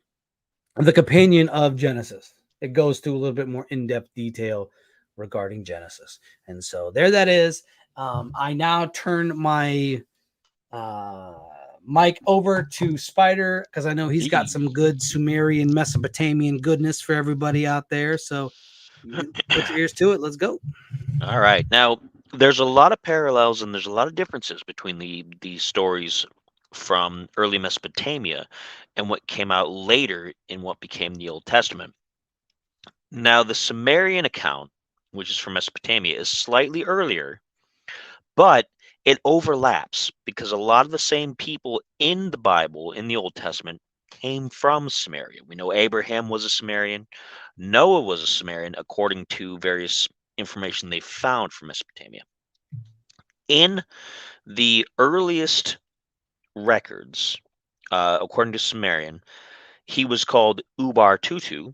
the companion of Genesis. It goes through a little bit more in-depth detail regarding Genesis. And so there that is. I now turn my mic over to Spider because I know he's got some good Sumerian Mesopotamian goodness for everybody out there. So put your ears to it. Let's go. All right. Now, there's a lot of parallels and there's a lot of differences between the stories from early Mesopotamia and what came out later in what became the Old Testament. Now, the Sumerian account, which is from Mesopotamia, is slightly earlier, but it overlaps because a lot of the same people in the Bible, in the Old Testament, came from Samaria. We know Abraham was a Sumerian, Noah was a Sumerian, according to various information they found from Mesopotamia. In the earliest records, according to Sumerian, he was called Ubar Tutu,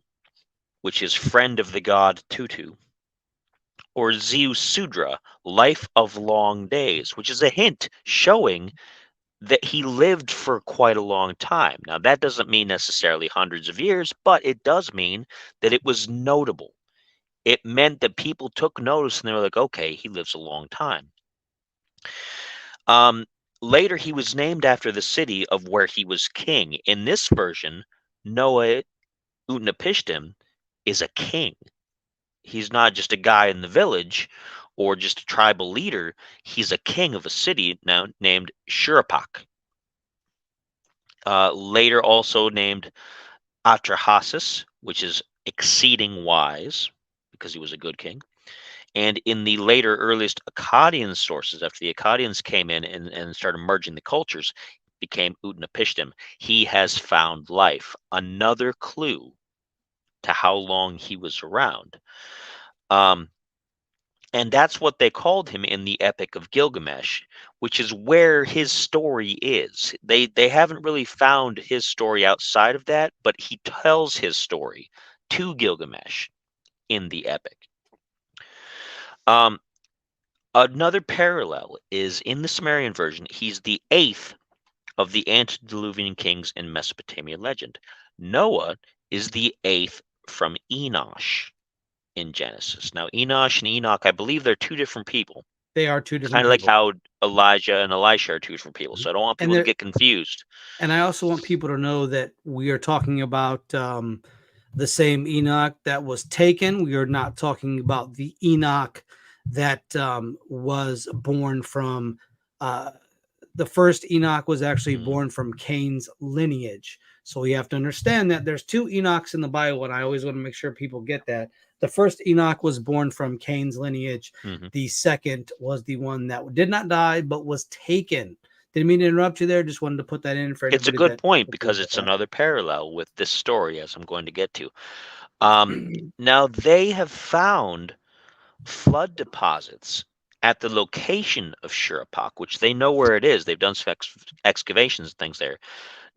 which is friend of the god Tutu, or Zeus Sudra, life of long days, which is a hint showing that he lived for quite a long time. Now, that doesn't mean necessarily hundreds of years, but it does mean that it was notable. It meant that people took notice and they were like, okay, he lives a long time. Later, he was named after the city of where he was king. In this version, Noah Utnapishtim is a king. He's not just a guy in the village or just a tribal leader. He's a king of a city now named Shurappak. Later also named Atrahasis, which is exceeding wise, because he was a good king. And in the later, earliest Akkadian sources, after the Akkadians came in and started merging the cultures, became Utnapishtim. He has found life. Another clue to how long he was around. And that's what they called him in the Epic of Gilgamesh, which is where his story is. They haven't really found his story outside of that, but he tells his story to Gilgamesh in the epic. Another parallel is in the Sumerian version, he's the 8th of the antediluvian kings in Mesopotamia legend. Noah is the 8th from Enosh in Genesis. Now, Enosh and Enoch, I believe they're two different people. They are two different people. Kind of like how Elijah and Elisha are two different people. So I don't want people to get confused. And I also want people to know that we are talking about the same Enoch that was taken. We are not talking about the Enoch that was born from the first Enoch was actually born from Cain's lineage. So we have to understand that there's two Enochs in the Bible, and I always want to make sure people get that. The first Enoch was born from Cain's lineage. The second was the one that did not die, but was taken. Didn't mean to interrupt you there. Just wanted to put that in for. It's a good point because it's another parallel with this story, as I'm going to get to. Now they have found flood deposits at the location of Shurappak, which they know where it is. They've done some excavations and things there,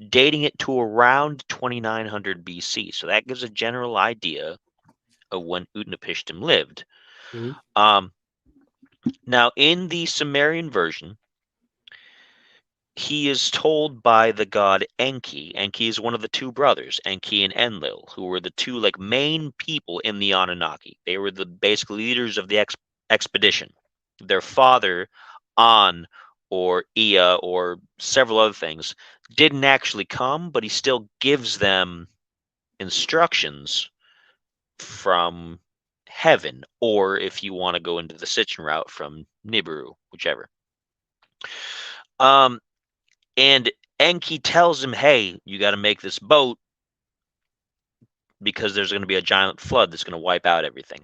dating it to around 2900 BC. So that gives a general idea of when Utnapishtim lived. Now, in the Sumerian version, he is told by the god Enki. Enki is one of the two brothers, Enki and Enlil, who were the two main people in the Anunnaki. They were the basic leaders of the expedition. Their father, An or Ea or several other things, didn't actually come, but he still gives them instructions from heaven, or if you want to go into the Sitchin route, from Nibiru, whichever. And Enki tells him, hey, you got to make this boat because there's going to be a giant flood that's going to wipe out everything.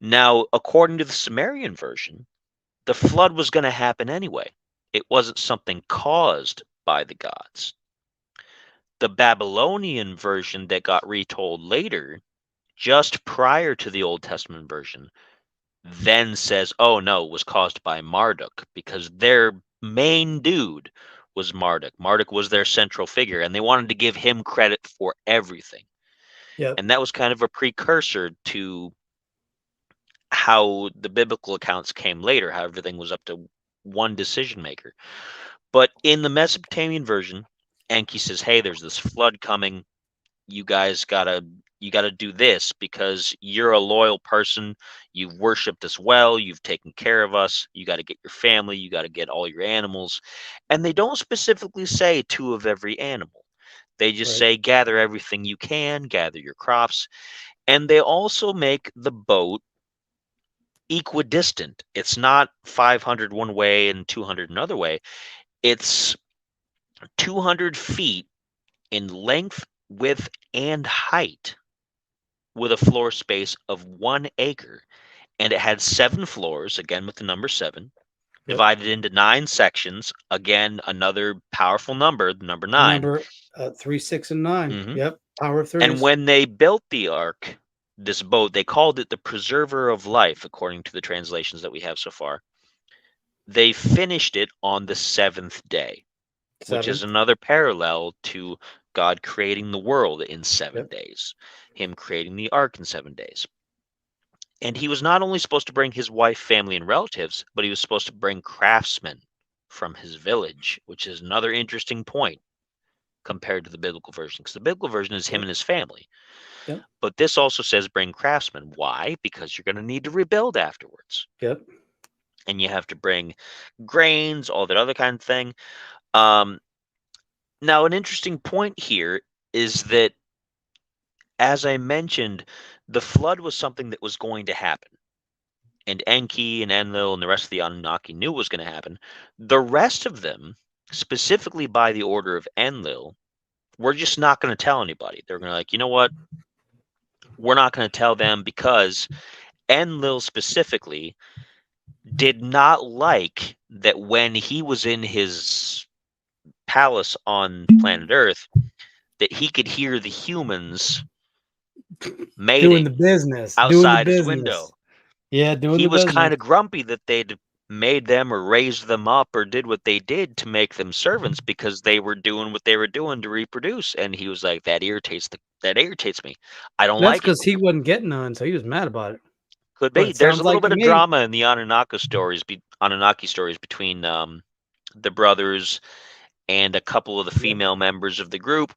Now, according to the Sumerian version, the flood was going to happen anyway. It wasn't something caused by the gods. The Babylonian version that got retold later, just prior to the Old Testament version, then says, oh no, it was caused by Marduk, because their main dude was Marduk. Marduk was their central figure, and they wanted to give him credit for everything. Yep. And that was kind of a precursor to how the biblical accounts came later, how everything was up to one decision maker. But in the Mesopotamian version, Enki says, "Hey, there's this flood coming. You guys gotta do this because you're a loyal person. You've worshipped us well. You've taken care of us. You got to get your family. You got to get all your animals." And they don't specifically say 2 of every animal. They just say gather everything you can, gather your crops. And they also make the boat equidistant. It's not 500 one way and 200 another way. It's 200 feet in length, width, and height, with a floor space of 1 acre. And it had 7 floors, again with the number 7, divided into 9 sections. Again, another powerful number, the number 9. Number 3, 6, and 9. Mm-hmm. Yep, power of 3. And when they built the ark, this boat, they called it the Preserver of Life, according to the translations that we have so far. They finished it on the 7th day, which is another parallel to God creating the world in 7 days, him creating the ark in 7 days. And he was not only supposed to bring his wife, family, and relatives, but he was supposed to bring craftsmen from his village, which is another interesting point compared to the biblical version, because the biblical version is him and his family. Yep. But this also says bring craftsmen. Why? Because you're going to need to rebuild afterwards. Yep. And you have to bring grains, all that other kind of thing. Now, an interesting point here is that, as I mentioned, the flood was something that was going to happen. And Enki and Enlil and the rest of the Anunnaki knew it was going to happen. The rest of them, specifically by the order of Enlil, were just not going to tell anybody. They're going to like, you know what? We're not going to tell them, because Enlil specifically did not like that when he was in his palace on planet Earth, that he could hear the humans mating doing the business outside his window. Yeah, he was kind of grumpy that they'd made them or raised them up or did what they did to make them servants, because they were doing what they were doing to reproduce. And he was like, that irritates me. I don't like it. That's because he wasn't getting none, so he was mad about it. Could be. There's a little bit of drama in the Anunnaki stories between the brothers and a couple of the female members of the group.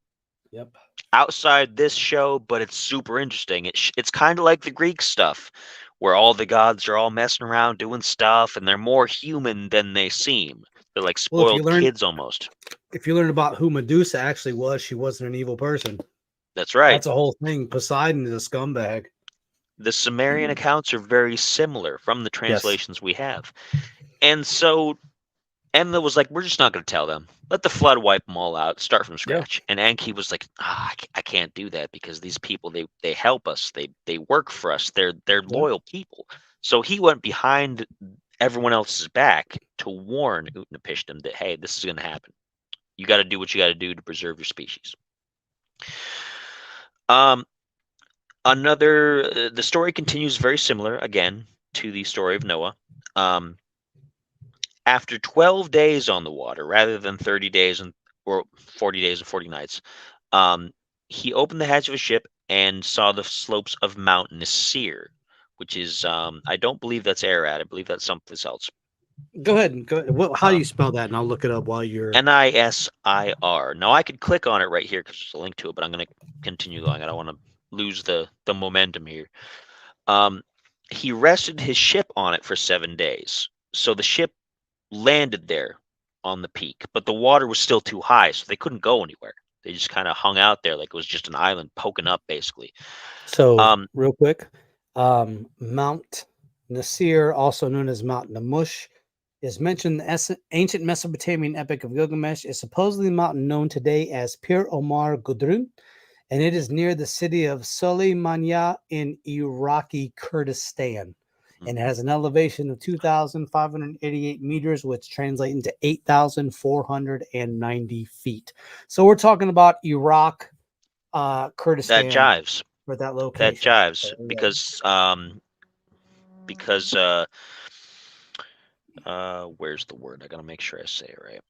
Yep. Outside this show, but it's super interesting. It's kind of like the Greek stuff, where all the gods are all messing around doing stuff, and they're more human than they seem. They're like spoiled kids almost. If you learn about who Medusa actually was, she wasn't an evil person. That's right. That's a whole thing. Poseidon is a scumbag. The Sumerian accounts are very similar from the translations we have. And so Enlil was like, we're just not going to tell them. Let the flood wipe them all out, start from scratch. And Enki was like, I can't do that, because these people, they help us. They work for us. They're loyal people. So he went behind everyone else's back to warn Utnapishtim that, hey, this is going to happen. You got to do what you got to do to preserve your species. The story continues very similar, again, to the story of Noah. After 12 days on the water, rather than 30 days or 40 days and 40 nights, he opened the hatch of a ship and saw the slopes of Mount Nisir, which is, I don't believe that's Ararat. I believe that's someplace else. Go ahead. How do you spell that? And I'll look it up while you're... Nisir. Now, I could click on it right here because there's a link to it, but I'm going to continue going. I don't want to lose the momentum here. He rested his ship on it for 7 days. So the ship landed there on the peak, but the water was still too high, so they couldn't go anywhere. They just kind of hung out there like it was just an island poking up, basically. So, real quick, Mount Nasir, also known as Mount Namush, is mentioned in the ancient Mesopotamian epic of Gilgamesh. Is supposedly a mountain known today as Pir Omar Gudrun, and it is near the city of Suleymaniye in Iraqi Kurdistan. And it has an elevation of 2,588 meters, which translates into 8,490 feet. So we're talking about Iraq, Kurdistan. That jives. For that location. That jives because Where's the word? I gotta make sure I say it right.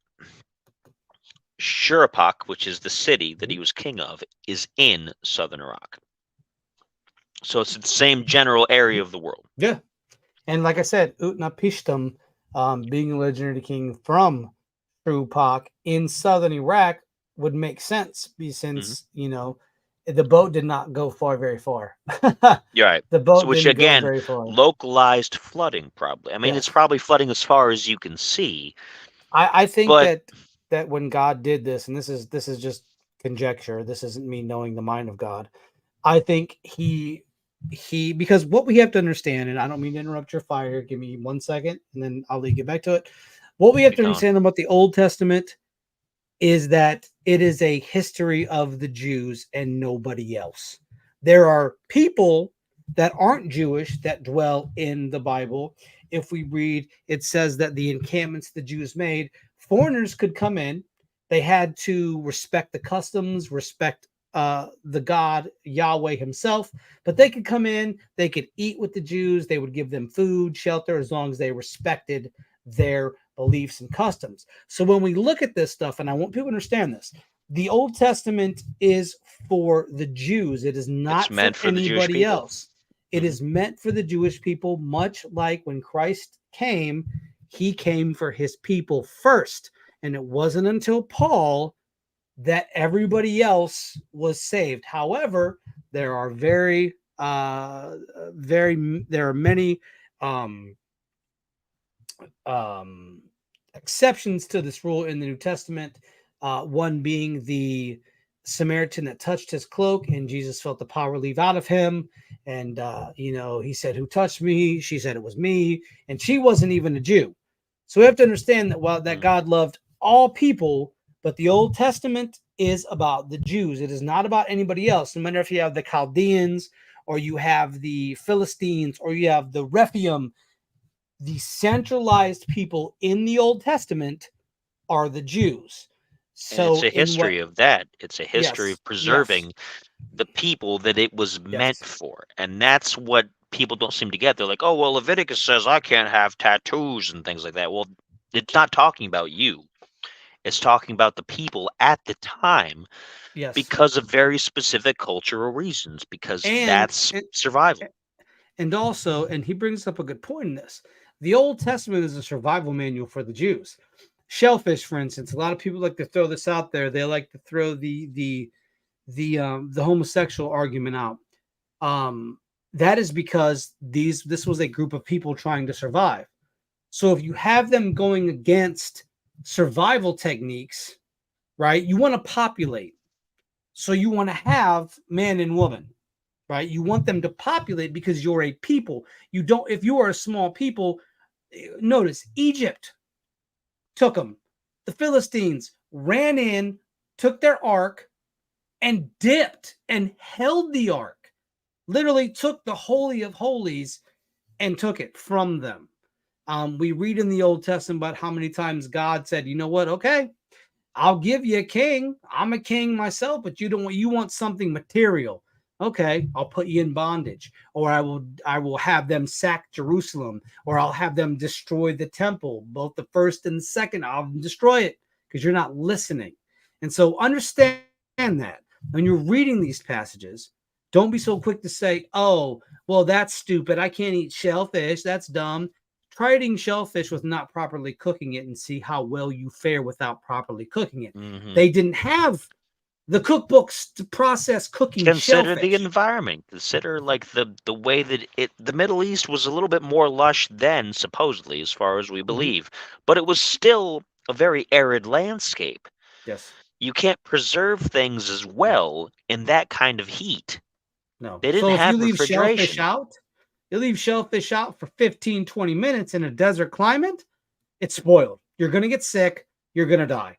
Shurappak, which is the city that he was king of, is in southern Iraq. So it's the same general area of the world. Yeah. And like I said, Utnapishtim, being a legendary king from Shurappak in southern Iraq, would make sense since, the boat did not go very far. You're right. The boat So, which didn't go again, very far. localized flooding probably. I mean, it's Yes. probably flooding as far as you can see. I think But that when God did this, and this is just conjecture, this isn't me knowing the mind of God. I think he because what we have to understand, and I don't mean to interrupt your fire, give me 1 second, and then I'll get back to it. What we have to understand about the Old Testament is that it is a history of the Jews and nobody else. There are people that aren't Jewish that dwell in the Bible. If we read, it says that the encampments the Jews made, foreigners could come in. They had to respect the customs, respect the God Yahweh himself, but they could come in, they could eat with the Jews, they would give them food, shelter, as long as they respected their beliefs and customs. So when we look at this stuff, and I want people to understand this, the Old Testament is for the Jews. It is not meant for the Jewish anybody people. else. It is meant for the Jewish people, much like when Christ came, he came for his people first. And it wasn't until Paul that everybody else was saved. However, there are there are many exceptions to this rule in the New Testament. One being the Samaritan that touched his cloak, and Jesus felt the power leave out of him. And he said, "Who touched me?" She said, "It was me," and she wasn't even a Jew. So we have to understand that God loved all people, but the Old Testament is about the Jews. It is not about anybody else. No matter if you have the Chaldeans, or you have the Philistines, or you have the Rephaim, the centralized people in the Old Testament are the Jews. So, and it's a history of that. It's a history of preserving the people that it was meant for. And that's what people don't seem to get. They're like, oh, well, Leviticus says I can't have tattoos and things like that. Well, it's not talking about you. It's talking about the people at the time. Because of very specific cultural reasons, because that's survival. And also, and he brings up a good point in this, the Old Testament is a survival manual for the Jews. Shellfish, for instance, a lot of people like to throw this out there. They like to throw the homosexual argument out. That is because this was a group of people trying to survive. So if you have them going against survival techniques, right, you want to populate. So you want to have man and woman, right? You want them to populate because you're a people. You don't, if you are a small people, notice Egypt took them. The Philistines ran in, took their ark, and dipped and held the ark. Literally took the Holy of Holies and took it from them. We read in the Old Testament about how many times God said, you know what? Okay, I'll give you a king. I'm a king myself, but you want something material. Okay, I'll put you in bondage, or I will have them sack Jerusalem, or I'll have them destroy the temple, both the first and the second. I'll destroy it because you're not listening. And so understand that when you're reading these passages, don't be so quick to say, oh, well, that's stupid. I can't eat shellfish. That's dumb. Try eating shellfish with not properly cooking it and see how well you fare without properly cooking it. They didn't have the cookbooks to process cooking Consider shellfish. the environment. Consider like the way that the Middle East was a little bit more lush then, supposedly, as far as we believe, but it was still a very arid landscape. Yes. You can't preserve things as well in that kind of heat. No. They didn't have refrigeration. You leave shellfish out for 15, 20 minutes in a desert climate, it's spoiled. You're going to get sick. You're going to die.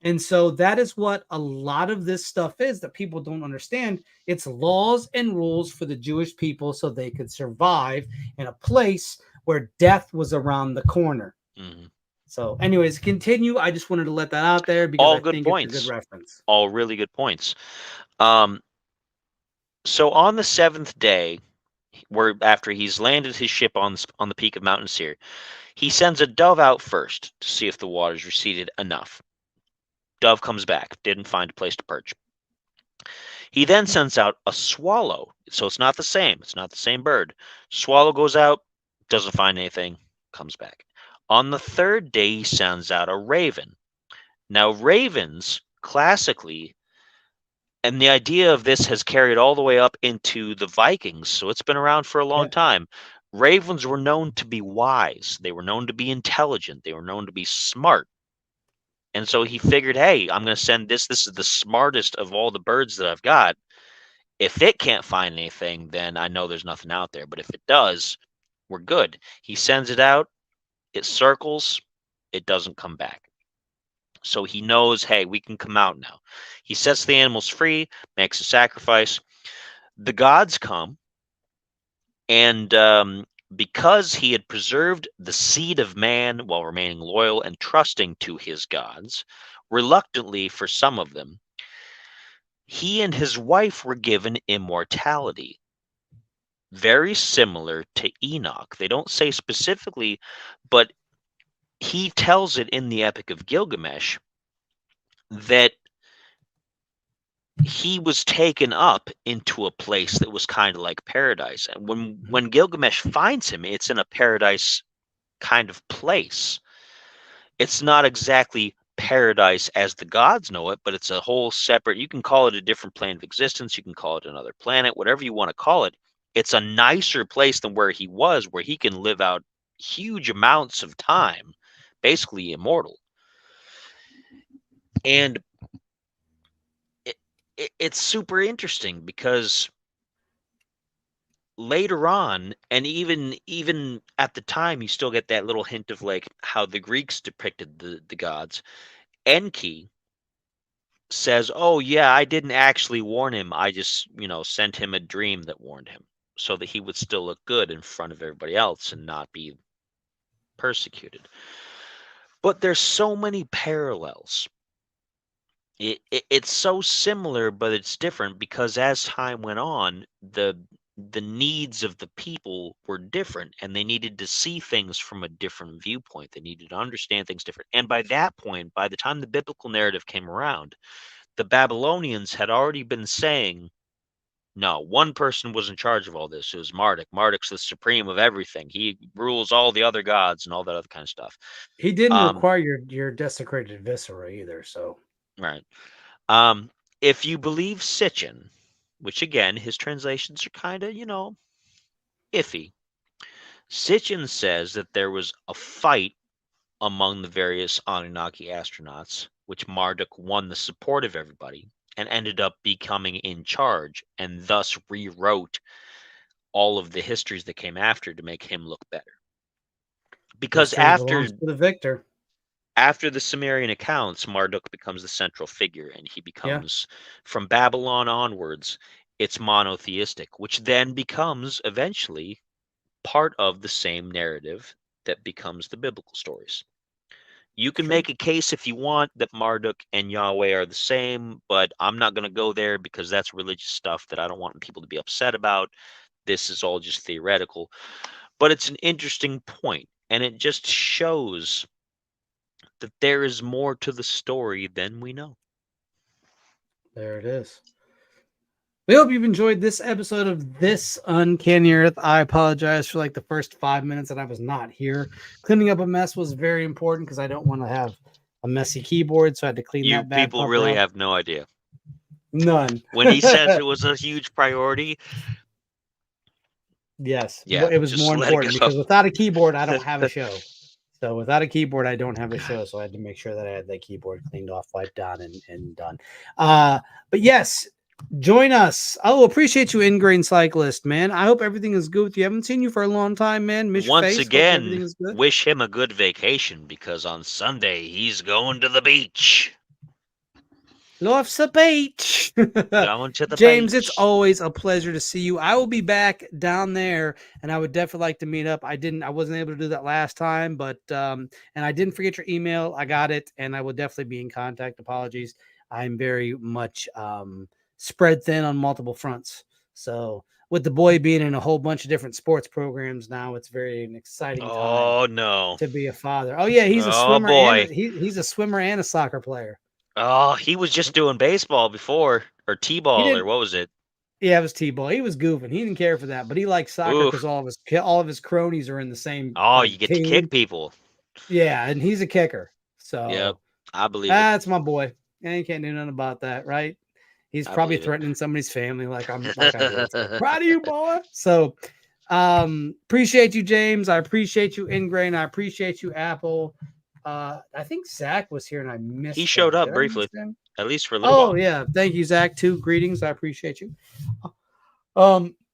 And so that is what a lot of this stuff is that people don't understand. It's laws and rules for the Jewish people so they could survive in a place where death was around the corner. So anyways, continue. I just wanted to let that out there because all I good think points. it's a good reference. All really good points. So on the seventh day, where after he's landed his ship on the peak of Mount Seir, he sends a dove out first to see if the waters receded enough. Dove comes back, didn't find a place to perch. He then sends out a swallow, so it's not the same. It's not the same bird. Swallow goes out, doesn't find anything, comes back. On the third day, he sends out a raven. Now, ravens classically, and the idea of this has carried all the way up into the Vikings, so it's been around for a long time. Ravens were known to be wise. They were known to be intelligent. They were known to be smart. And so he figured, hey, I'm going to send this. This is the smartest of all the birds that I've got. If it can't find anything, then I know there's nothing out there. But if it does, we're good. He sends it out. It circles. It doesn't come back. So he knows, hey, we can come out now. He sets the animals free, makes a sacrifice. The gods come, and because he had preserved the seed of man while remaining loyal and trusting to his gods, reluctantly for some of them, he and his wife were given immortality. Very similar to Enoch. They don't say specifically, but he tells it in the Epic of Gilgamesh that he was taken up into a place that was kind of like paradise. And when Gilgamesh finds him, it's in a paradise kind of place. It's not exactly paradise as the gods know it, but it's a whole separate, you can call it a different plane of existence, you can call it another planet, whatever you want to call it. It's a nicer place than where he was, where he can live out huge amounts of time, basically immortal. And it's super interesting because later on, and even at the time, you still get that little hint of like how the Greeks depicted the gods. Enki says, oh yeah, I didn't actually warn him. I just, sent him a dream that warned him so that he would still look good in front of everybody else and not be persecuted. But there's so many parallels. It's so similar, but it's different because as time went on, the needs of the people were different, and they needed to see things from a different viewpoint. They needed to understand things different. And by that point, by the time the biblical narrative came around, the Babylonians had already been saying, no, one person was in charge of all this. It was Marduk. Marduk's the supreme of everything. He rules all the other gods and all that other kind of stuff. He didn't require your desecrated viscera either, so. Right. If you believe Sitchin, which again, his translations are kind of, iffy. Sitchin says that there was a fight among the various Anunnaki astronauts, which Marduk won the support of everybody and ended up becoming in charge, and thus rewrote all of the histories that came after to make him look better. Because after the victor. After the Sumerian accounts, Marduk becomes the central figure, and he becomes, from Babylon onwards, it's monotheistic, which then becomes eventually part of the same narrative that becomes the biblical stories. You can make a case if you want that Marduk and Yahweh are the same, but I'm not going to go there because that's religious stuff that I don't want people to be upset about. This is all just theoretical. But it's an interesting point, and it just shows that there is more to the story than we know. There it is. We hope you've enjoyed this episode of This Uncanny Earth. I apologize for like the first 5 minutes that I was not here. Cleaning up a mess was very important because I don't want to have a messy keyboard, so I had to clean that bad people really have no idea. None. When he says it was a huge priority. Yes. Yeah, it was more important because without a keyboard, I don't have a show. So without a keyboard, I don't have a show. So I had to make sure that I had that keyboard cleaned off, wiped down, and done. But yes, join us. Oh, appreciate you, Ingrain Cyclist, man. I hope everything is good with you. I haven't seen you for a long time, man. Once again, wish him a good vacation because on Sunday he's going to the beach. Loves the beach. Going to the James, beach. it's always a pleasure to see you. I will be back down there, and I would definitely like to meet up. I wasn't able to do that last time, but and I didn't forget your email. I got it, and I will definitely be in contact. Apologies. I'm very much spread thin on multiple fronts. So with the boy being in a whole bunch of different sports programs now, it's an exciting time to be a father. Oh yeah, he's a swimmer and he's a swimmer and a soccer player. Oh, he was just doing baseball before, or t-ball, or what was it? Yeah, it was t-ball. He was goofing. He didn't care for that, but he likes soccer because all of his cronies are in the same. You get team. to kick people. Yeah, and he's a kicker. So yep, I believe that's my boy. And he can't do nothing about that, right? He's probably threatening somebody's family, like I was. Proud of you, boy. So appreciate you, James. I appreciate you, Ingrain. I appreciate you, Apple. I think Zach was here and I missed him. He showed up briefly, at least for a little while. Oh yeah, thank you, Zach. Too. Greetings. I appreciate you.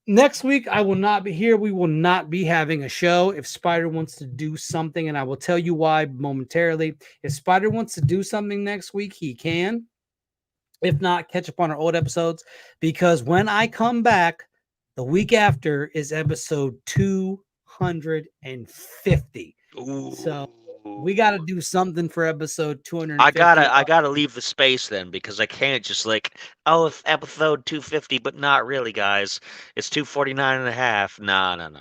Next week I will not be here. We will not be having a show. If Spider wants to do something, and I will tell you why momentarily. If Spider wants to do something next week, he can. If not, catch up on our old episodes, because when I come back, the week after is episode 250. Ooh. So we got to do something for episode 250. I gotta leave the space then, because I can't just it's episode 250, but not really, guys. It's 249 and a half. No.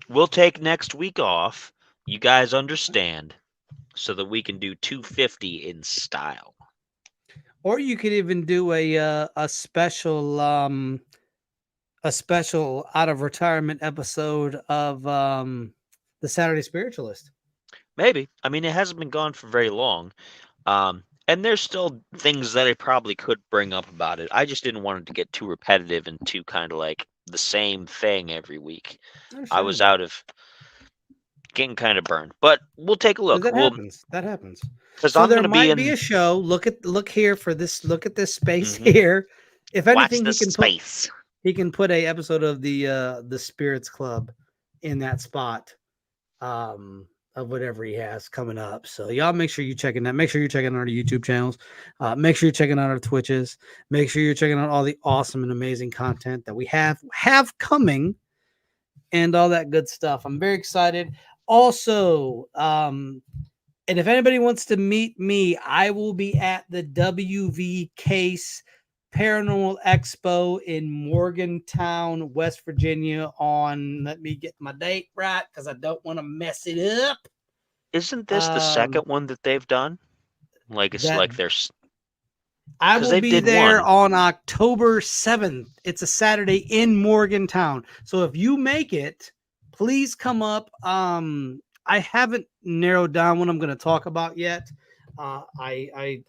We'll take next week off. You guys understand, so that we can do 250 in style. Or you could even do a special out of retirement episode of the Saturday Spiritualist. Maybe. I mean, it hasn't been gone for very long. And there's still things that I probably could bring up about it. I just didn't want it to get too repetitive and too kind of like the same thing every week. I was out of getting kind of burned. But we'll take a look. That happens. So there might be a show. Look here for this. Look at this space here. If anything, he can put a episode of the Spirits Club in that spot of whatever he has coming up. So y'all make sure you checking that. Make sure you're checking out our YouTube channels. Make sure you're checking out our Twitches. Make sure you're checking out all the awesome and amazing content that we have coming and all that good stuff. I'm very excited. Also, and if anybody wants to meet me, I will be at the WV Case Paranormal Expo in Morgantown, West Virginia on, let me get my date right because I don't want to mess it up. Isn't this the second one that they've done? There's... I will be there on October 7th. It's a Saturday in Morgantown. So if you make it, please come up. I haven't narrowed down what I'm going to talk about yet. I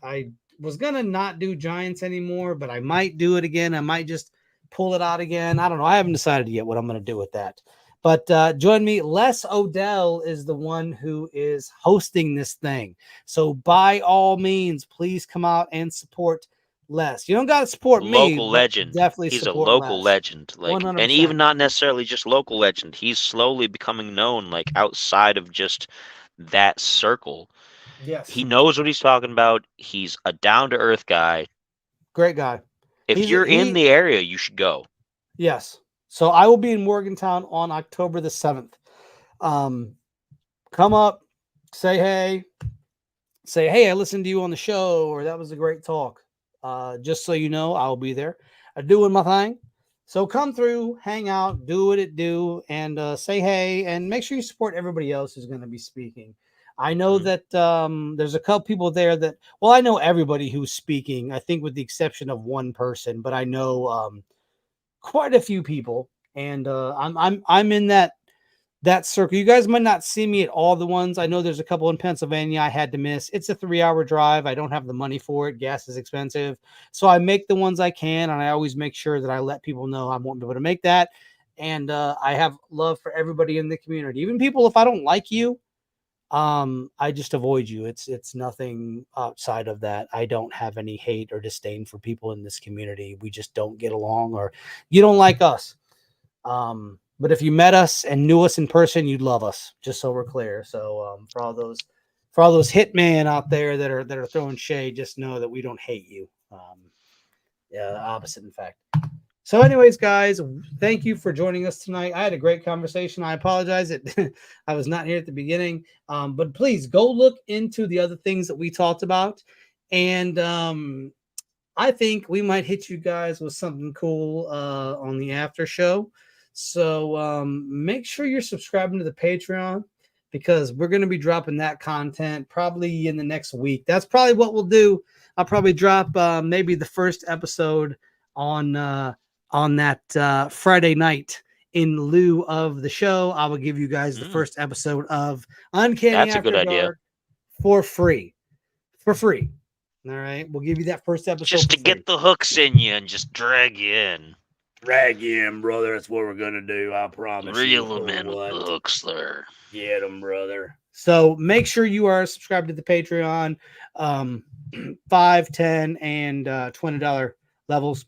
was going to not do Giants anymore, but I might do it again. I might just pull it out again. I don't know. I haven't decided yet what I'm going to do with that. But join me. Les Odell is the one who is hosting this thing. So by all means, please come out and support Les. You don't got to support me. Local legend. Definitely he's a local legend. And even not necessarily just local legend. He's slowly becoming known outside of just that circle. Yes. He knows what he's talking about. He's a down-to-earth guy. Great guy. If you're in the area, you should go. Yes. So I will be in Morgantown on October the 7th. Come up, say hey, I listened to you on the show, or that was a great talk. Just so you know, I'll be there doing my thing. So come through, hang out, do what it do, and say hey, and make sure you support everybody else who's going to be speaking. I know that there's a couple people there that, well, I know everybody who's speaking, I think with the exception of one person, but I know quite a few people, and I'm in that circle. You guys might not see me at all the ones. I know there's a couple in Pennsylvania I had to miss. It's a 3-hour drive. I don't have the money for it. Gas is expensive. So I make the ones I can, and I always make sure that I let people know I won't be able to make that. And I have love for everybody in the community. Even people, if I don't like you, I just avoid you. It's nothing outside of that. I don't have any hate or disdain for people in this community. We just don't get along, or you don't like us. But if you met us and knew us in person, you'd love us, just so we're clear. So for all those hitmen out there that are throwing shade, just know that we don't hate you. Yeah, the opposite, in fact. So anyways, guys, thank you for joining us tonight. I had a great conversation. I apologize that I was not here at the beginning. But please go look into the other things that we talked about. And I think we might hit you guys with something cool on the after show. So make sure you're subscribing to the Patreon, because we're going to be dropping that content probably in the next week. That's probably what we'll do. I'll probably drop maybe the first episode on that Friday night in lieu of the show. I will give you guys the first episode of Uncanny After Dark for free. For free. All right, we'll give you that first episode just to get the hooks in you and just drag you in. Drag you in, brother. That's what we're gonna do. I promise. Reel them in with the hooks there. Get them, brother. So make sure you are subscribed to the Patreon. $5, $10, and $20 levels.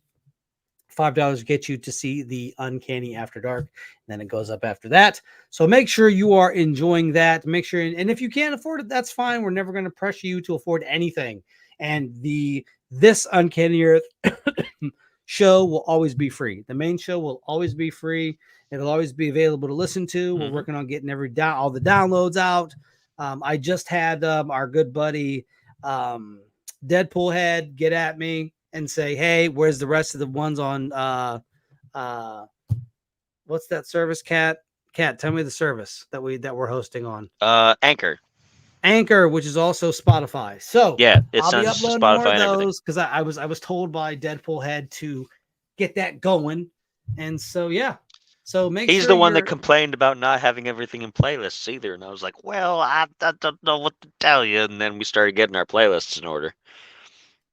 $5 get you to see the Uncanny After Dark. And then it goes up after that. So make sure you are enjoying that. Make sure, and if you can't afford it, that's fine. We're never going to pressure you to afford anything. And this Uncanny Earth show will always be free. The main show will always be free. It'll always be available to listen to. We're working on getting all the downloads out. I just had our good buddy Deadpool Head get at me and say, "Hey, where's the rest of the ones on what's that service, Cat? Cat, tell me the service that we're hosting on." Anchor, which is also Spotify. So yeah, I'll be uploading more of those, because I was told by Deadpool Head to get that going. And so so he's the one that complained about not having everything in playlists either, and I was like, well, I don't know what to tell you. And then we started getting our playlists in order.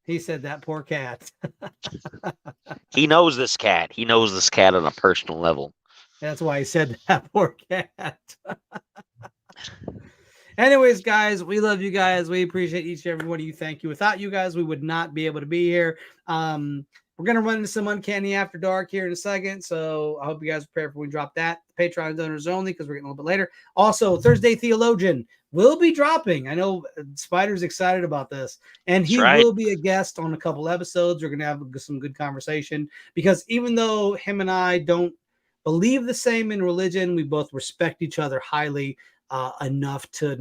He said, that poor cat. He knows this cat. He knows this cat on a personal level. That's why he said that poor cat. Anyways, guys, we love you guys. We appreciate each and every one of you. Thank you. Without you guys, we would not be able to be here. We're going to run into some Uncanny After Dark here in a second. So I hope you guys are prepared for when we drop that. Patreon donors only, because we're getting a little bit later. Also, Thursday Theologian will be dropping. I know Spider's excited about this. And he will be a guest on a couple episodes. We're going to have some good conversation, because even though him and I don't believe the same in religion, we both respect each other highly. Enough to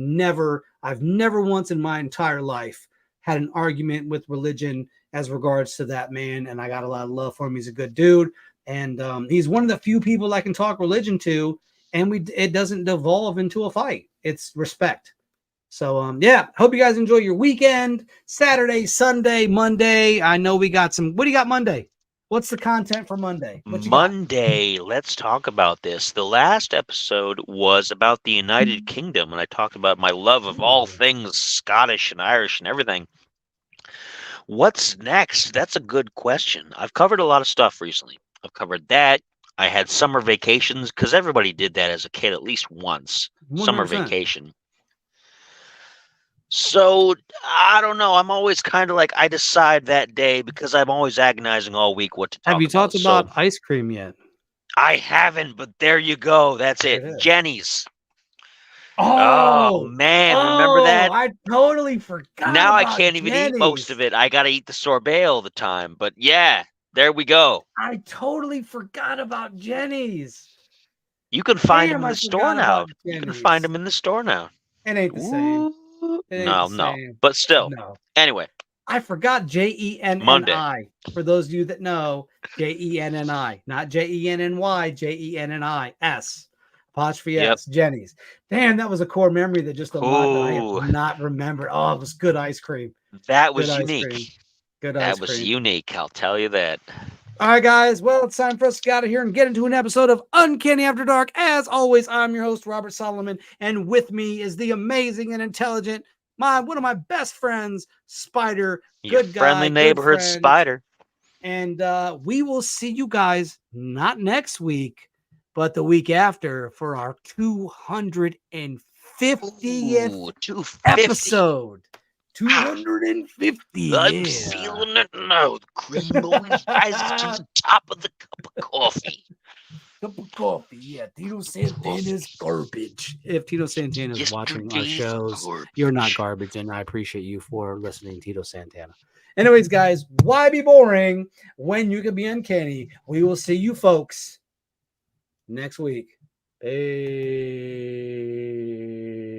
I've never once in my entire life had an argument with religion as regards to that man, and I got a lot of love for him. He's a good dude, and he's one of the few people I can talk religion to, and it doesn't devolve into a fight. It's respect. So hope you guys enjoy your weekend. Saturday, Sunday, Monday. I know we got some. What do you got Monday? What's the content for Monday? Monday, let's talk about this. The last episode was about the United Kingdom, and I talked about my love of all things Scottish and Irish and everything. What's next? That's a good question. I've covered a lot of stuff recently. I've covered that. I had summer vacations, because everybody did that as a kid at least once. 100%. Summer vacation. So, I don't know. I'm always kind of like, I decide that day, because I'm always agonizing all week what to talk about. Have you talked about ice cream yet? I haven't, but there you go. That's it. Jenny's. Oh man, remember that? I totally forgot. Now I can't even eat most of it. I got to eat the sorbet all the time. But yeah, there we go. I totally forgot about Jenny's. You can find them in the store now. You can find them in the store now. It ain't the same. No. But still. No. Anyway. I forgot Jenni. Monday. For those of you that know, Jenni. Not Jenny, Jennis. Apostrophe S. Jenny's. Damn, that was a core memory that just unlocked that I have not remembered. Oh, it was good ice cream. That was unique. Good ice cream. That was unique, I'll tell you that. All right, guys. Well, it's time for us to get out of here and get into an episode of Uncanny After Dark. As always, I'm your host, Robert Solomon, and with me is the amazing and intelligent, one of my best friends, Spider. Your good guy, friendly neighborhood Spider. And we will see you guys not next week, but the week after for our 250th episode. 250. I'm feeling it now. The cream always rises to the top of the cup of coffee. Cup of coffee, yeah. Tito Santana's garbage. If Tito Santana is watching our shows, you're not garbage, and I appreciate you for listening, Tito Santana. Anyways, guys, why be boring when you can be uncanny? We will see you folks next week. Bye.